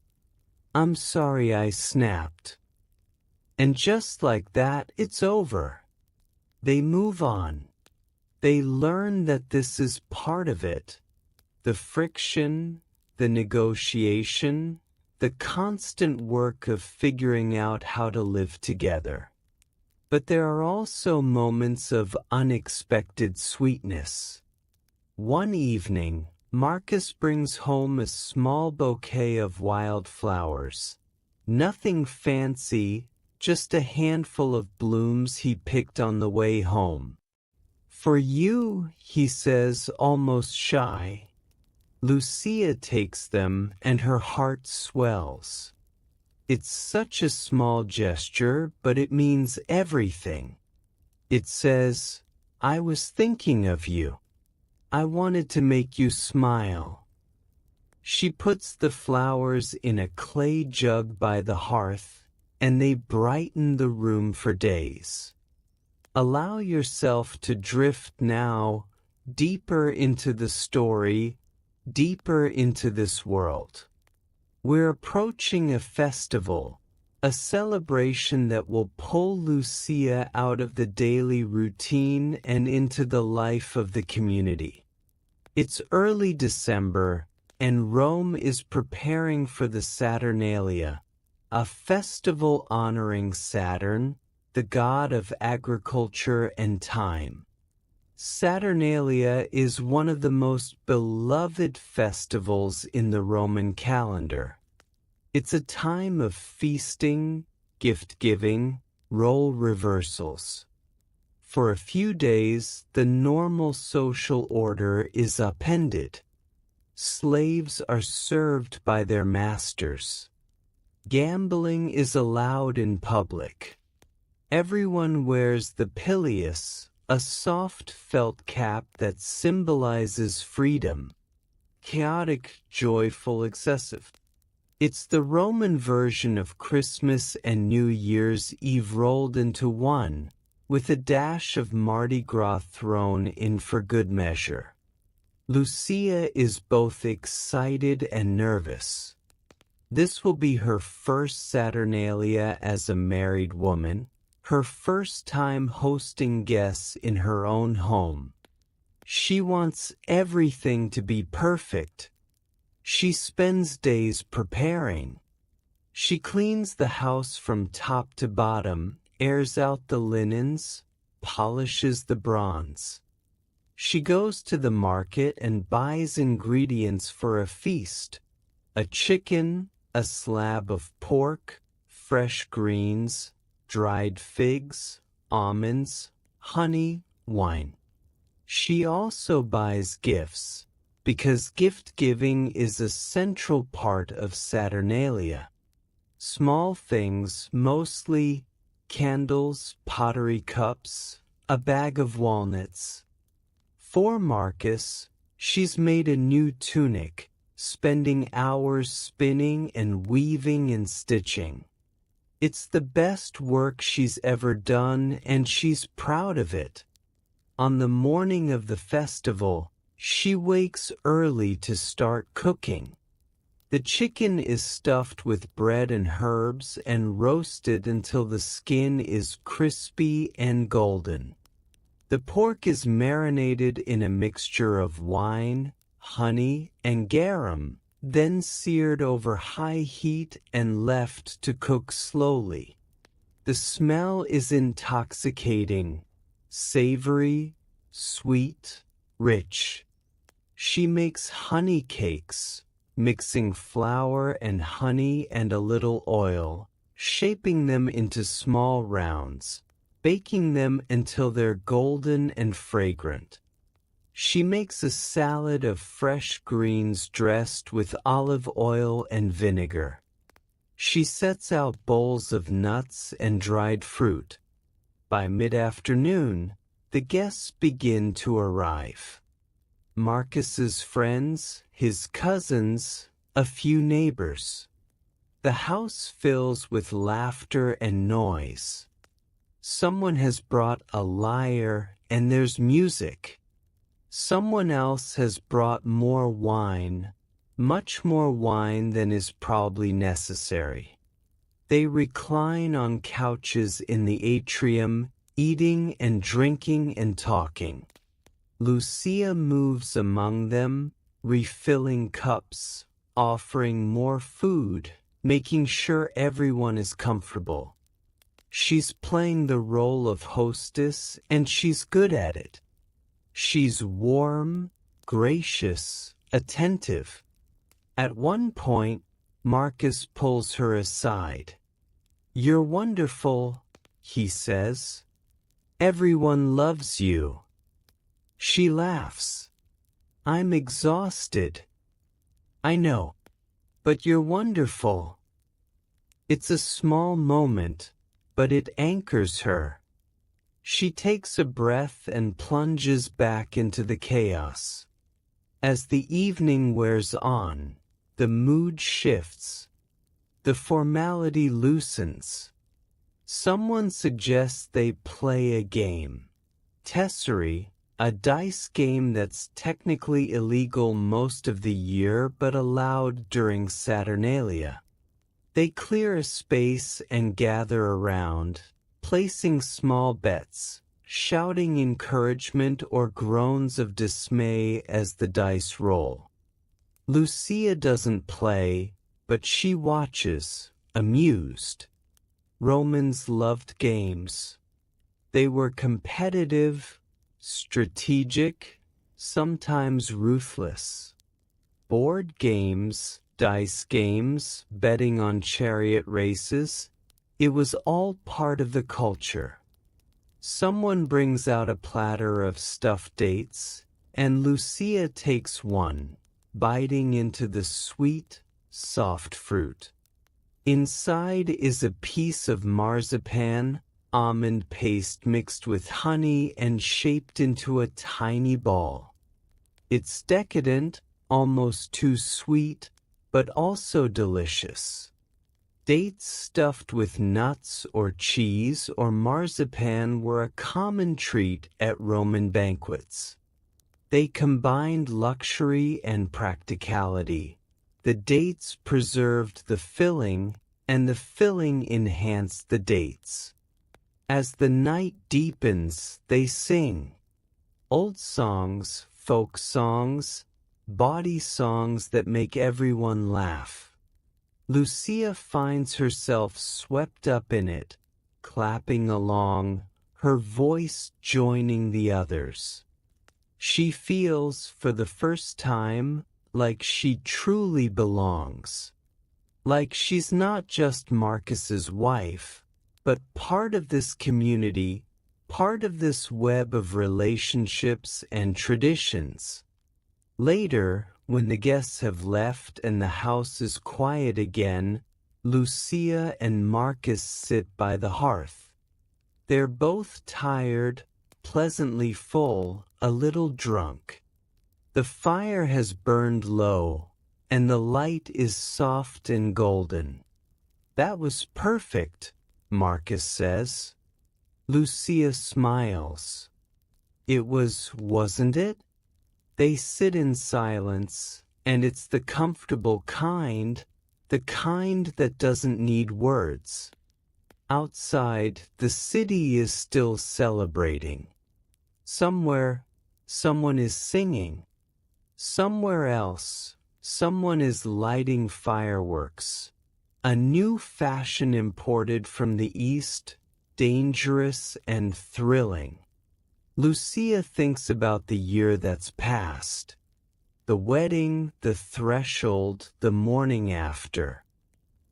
Speaker 1: "I'm sorry I snapped." And just like that, it's over. They move on. They learn that this is part of it. The friction, the negotiation, the constant work of figuring out how to live together. But there are also moments of unexpected sweetness. One evening, Marcus brings home a small bouquet of wildflowers. Nothing fancy, just a handful of blooms he picked on the way home. "For you," he says, almost shy. Lucia takes them, and her heart swells. It's such a small gesture, but it means everything. It says, "I was thinking of you. I wanted to make you smile." She puts the flowers in a clay jug by the hearth, and they brighten the room for days. Allow yourself to drift now deeper into the story, deeper into this world. We're approaching a festival, a celebration that will pull Lucia out of the daily routine and into the life of the community. It's early December, and Rome is preparing for the Saturnalia, a festival honoring Saturn, the god of agriculture and time. Saturnalia is one of the most beloved festivals in the Roman calendar. It's a time of feasting, gift-giving, role reversals. For a few days, the normal social order is upended. Slaves are served by their masters. Gambling is allowed in public. Everyone wears the pileus, a soft felt cap that symbolizes freedom. Chaotic, joyful, excessive. It's the Roman version of Christmas and New Year's Eve rolled into one, with a dash of Mardi Gras thrown in for good measure. Lucia is both excited and nervous. This will be her first Saturnalia as a married woman, her first time hosting guests in her own home. She wants everything to be perfect. She spends days preparing. She cleans the house from top to bottom, airs out the linens, polishes the bronze. She goes to the market and buys ingredients for a feast: a chicken, a slab of pork, fresh greens, dried figs, almonds, honey, wine. She also buys gifts, because gift-giving is a central part of Saturnalia. Small things, mostly candles, pottery cups, a bag of walnuts. For Marcus, she's made a new tunic, spending hours spinning and weaving and stitching. It's the best work she's ever done, and she's proud of it. On the morning of the festival, she wakes early to start cooking. The chicken is stuffed with bread and herbs and roasted until the skin is crispy and golden. The pork is marinated in a mixture of wine, honey, and garum, then seared over high heat and left to cook slowly. The smell is intoxicating, savory, sweet, rich. She makes honey cakes, mixing flour and honey and a little oil, shaping them into small rounds, baking them until they're golden and fragrant. She makes a salad of fresh greens dressed with olive oil and vinegar. She sets out bowls of nuts and dried fruit. By mid-afternoon, the guests begin to arrive. Marcus's friends, his cousins, a few neighbors. The house fills with laughter and noise. Someone has brought a lyre, and there's music. Someone else has brought more wine, much more wine than is probably necessary. They recline on couches in the atrium, eating and drinking and talking. Lucia moves among them, refilling cups, offering more food, making sure everyone is comfortable. She's playing the role of hostess, and she's good at it. She's warm, gracious, attentive. At one point, Marcus pulls her aside. "You're wonderful," he says. "Everyone loves you." She laughs. "I'm exhausted." "I know. But you're wonderful." It's a small moment, but it anchors her. She takes a breath and plunges back into the chaos. As the evening wears on, the mood shifts. The formality loosens. Someone suggests they play a game. Tessery, a dice game that's technically illegal most of the year but allowed during Saturnalia. They clear a space and gather around, placing small bets, shouting encouragement or groans of dismay as the dice roll. Lucia doesn't play, but she watches, amused. Romans loved games. They were competitive, strategic, sometimes ruthless. Board games, dice games, betting on chariot races, it was all part of the culture. Someone brings out a platter of stuffed dates, and Lucia takes one, biting into the sweet, soft fruit. Inside is a piece of marzipan, almond paste mixed with honey and shaped into a tiny ball. It's decadent, almost too sweet, but also delicious. Dates stuffed with nuts or cheese or marzipan were a common treat at Roman banquets. They combined luxury and practicality. The dates preserved the filling, and the filling enhanced the dates. As the night deepens, they sing. Old songs, folk songs, bawdy songs that make everyone laugh. Lucia finds herself swept up in it, clapping along, her voice joining the others. She feels, for the first time, like she truly belongs. Like she's not just Marcus's wife, but part of this community, part of this web of relationships and traditions. Later, when the guests have left and the house is quiet again, Lucia and Marcus sit by the hearth. They're both tired, pleasantly full, a little drunk. The fire has burned low, and the light is soft and golden. "That was perfect," Marcus says. Lucia smiles. "It was, wasn't it?" They sit in silence, and it's the comfortable kind, the kind that doesn't need words. Outside, the city is still celebrating. Somewhere, someone is singing. Somewhere else, someone is lighting fireworks. A new fashion imported from the East, dangerous and thrilling. Lucia thinks about the year that's passed. The wedding, the threshold, the morning after.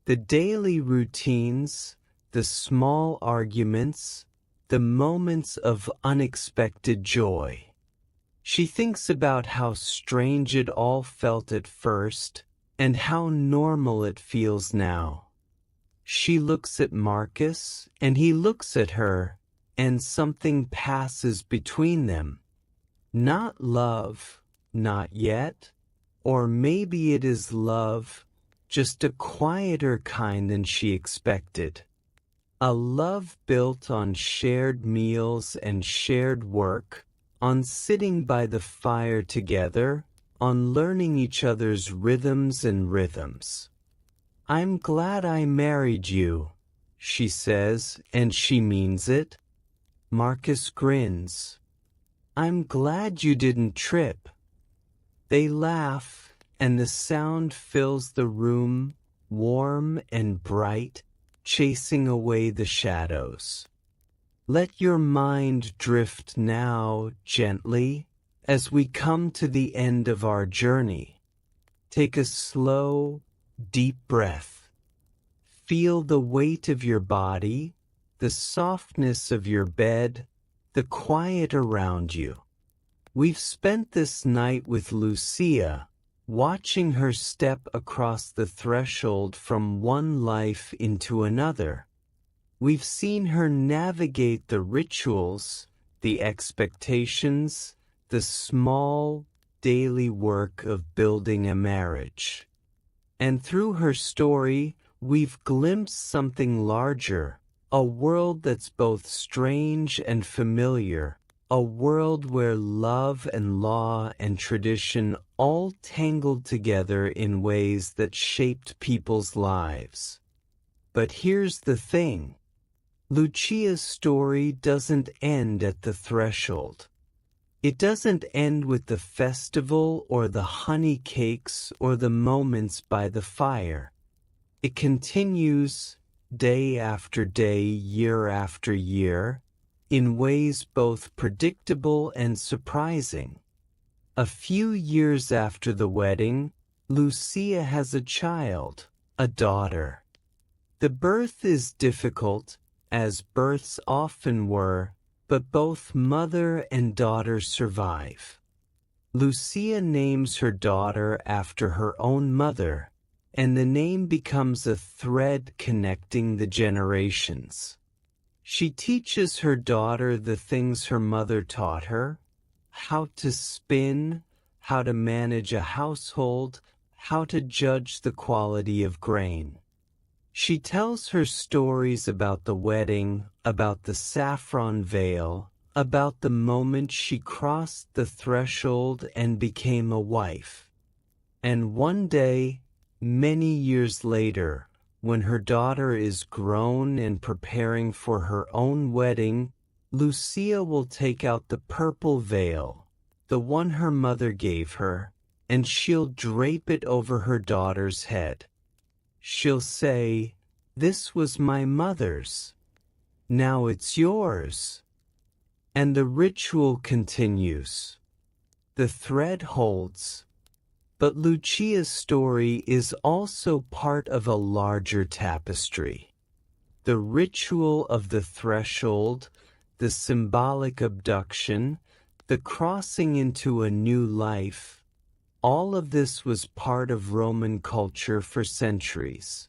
Speaker 1: The daily routines, the small arguments, the moments of unexpected joy. She thinks about how strange it all felt at first, and how normal it feels now. She looks at Marcus, and he looks at her, and something passes between them. Not love, not yet, or maybe it is love, just a quieter kind than she expected. A love built on shared meals and shared work, on sitting by the fire together, on learning each other's rhythms and rhythms. "I'm glad I married you," she says, and she means it. Marcus grins. "I'm glad you didn't trip." They laugh, and the sound fills the room, warm and bright, chasing away the shadows. Let your mind drift now gently as we come to the end of our journey. Take a slow, deep breath. Feel the weight of your body, the softness of your bed, the quiet around you. We've spent this night with Lucia, watching her step across the threshold from one life into another. We've seen her navigate the rituals, the expectations, the small, daily work of building a marriage. And through her story, we've glimpsed something larger, a world that's both strange and familiar, a world where love and law and tradition all tangled together in ways that shaped people's lives. But here's the thing. Lucia's story doesn't end at the threshold. It doesn't end with the festival or the honey cakes or the moments by the fire. It continues day after day, year after year, in ways both predictable and surprising. A few years after the wedding, Lucia has a child, a daughter. The birth is difficult, as births often were, but both mother and daughter survive. Lucia names her daughter after her own mother, and the name becomes a thread connecting the generations. She teaches her daughter the things her mother taught her: how to spin, how to manage a household, how to judge the quality of grain. She tells her stories about the wedding, about the saffron veil, about the moment she crossed the threshold and became a wife. And one day, many years later, when her daughter is grown and preparing for her own wedding, Lucia will take out the purple veil, the one her mother gave her, and she'll drape it over her daughter's head. She'll say, "This was my mother's. Now it's yours." And the ritual continues. The thread holds. But Lucia's story is also part of a larger tapestry. The ritual of the threshold, the symbolic abduction, the crossing into a new life, all of this was part of Roman culture for centuries.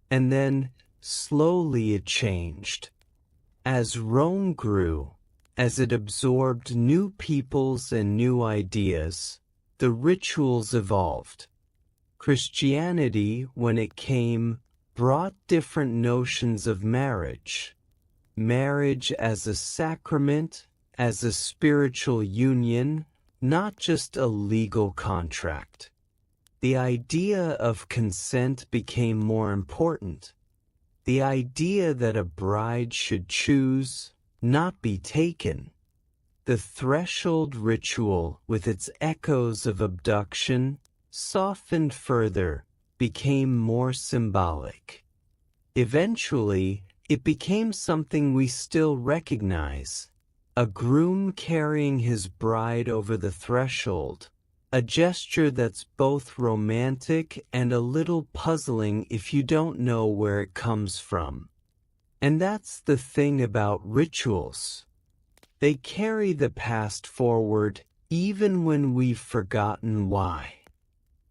Speaker 1: And then, slowly it changed. As Rome grew, as it absorbed new peoples and new ideas, the rituals evolved. Christianity, when it came, brought different notions of marriage. Marriage as a sacrament, as a spiritual union, not just a legal contract. The idea of consent became more important. The idea that a bride should choose, not be taken. The threshold ritual, with its echoes of abduction, softened further, became more symbolic. Eventually, it became something we still recognize. A groom carrying his bride over the threshold, a gesture that's both romantic and a little puzzling if you don't know where it comes from. And that's the thing about rituals. They carry the past forward even when we've forgotten why.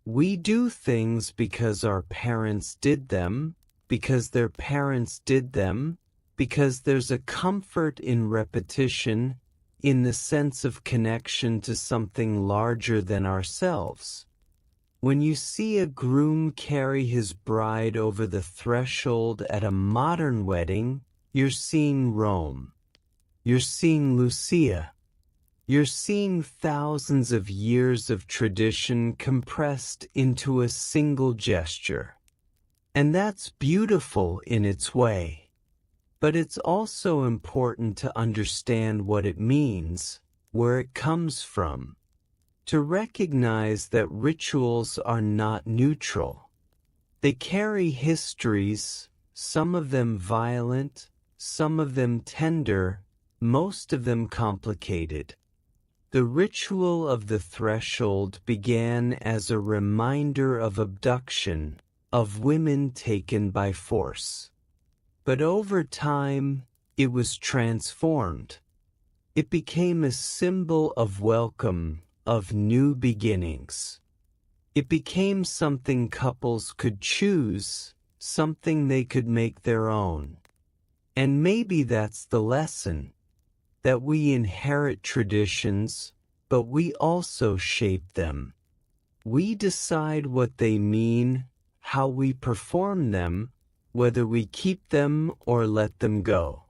Speaker 1: We do things because our parents did them, because their parents did them, because there's a comfort in repetition, in the sense of connection to something larger than ourselves. When you see a groom carry his bride over the threshold at a modern wedding, you're seeing Rome. You're seeing Lucia. You're seeing thousands of years of tradition compressed into a single gesture. And that's beautiful in its way. But it's also important to understand what it means, where it comes from, to recognize that rituals are not neutral. They carry histories, some of them violent, some of them tender, most of them complicated. The ritual of the threshold began as a reminder of abduction, of women taken by force. But over time, it was transformed. It became a symbol of welcome, of new beginnings. It became something couples could choose, something they could make their own. And maybe that's the lesson, that we inherit traditions, but we also shape them. We decide what they mean, how we perform them, whether we keep them or let them go.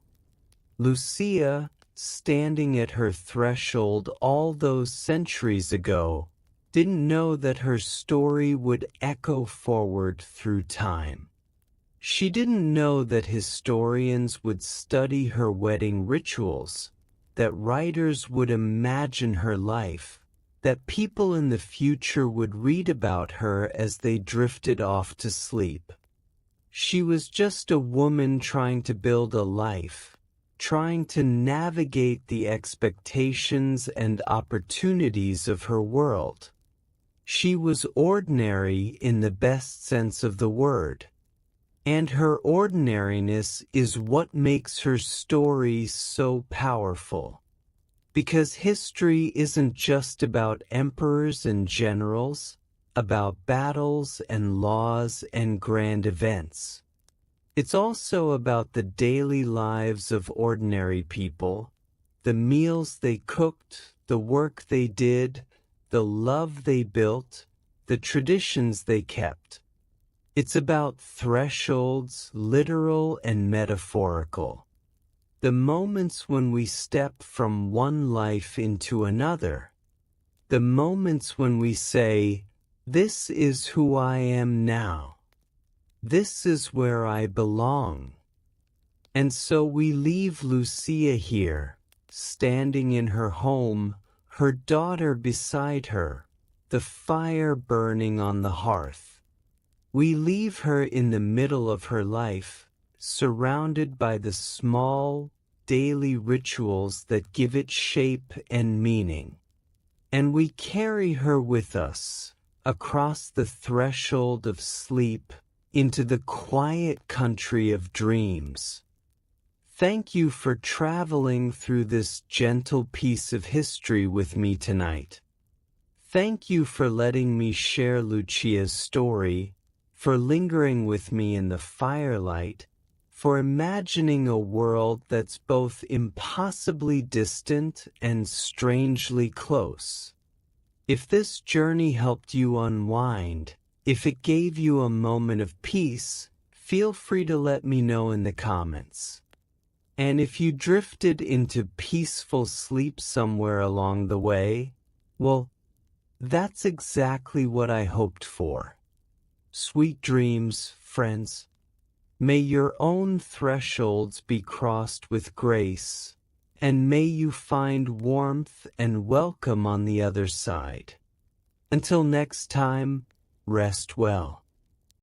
Speaker 1: Lucia, standing at her threshold all those centuries ago, didn't know that her story would echo forward through time. She didn't know that historians would study her wedding rituals, that writers would imagine her life, that people in the future would read about her as they drifted off to sleep. She was just a woman trying to build a life, trying to navigate the expectations and opportunities of her world. She was ordinary in the best sense of the word. And her ordinariness is what makes her story so powerful. Because history isn't just about emperors and generals, about battles and laws and grand events. It's also about the daily lives of ordinary people, the meals they cooked, the work they did, the love they built, the traditions they kept. It's about thresholds, literal and metaphorical. The moments when we step from one life into another. The moments when we say, "This is who I am now. This is where I belong." And so we leave Lucia here, standing in her home, her daughter beside her, the fire burning on the hearth. We leave her in the middle of her life, surrounded by the small, daily rituals that give it shape and meaning. And we carry her with us, across the threshold of sleep, into the quiet country of dreams. Thank you for traveling through this gentle piece of history with me tonight. Thank you for letting me share Lucia's story, for lingering with me in the firelight, for imagining a world that's both impossibly distant and strangely close. If this journey helped you unwind, if it gave you a moment of peace, feel free to let me know in the comments. And if you drifted into peaceful sleep somewhere along the way, well, that's exactly what I hoped for. Sweet dreams, friends. May your own thresholds be crossed with grace, and may you find warmth and welcome on the other side. Until next time, rest well.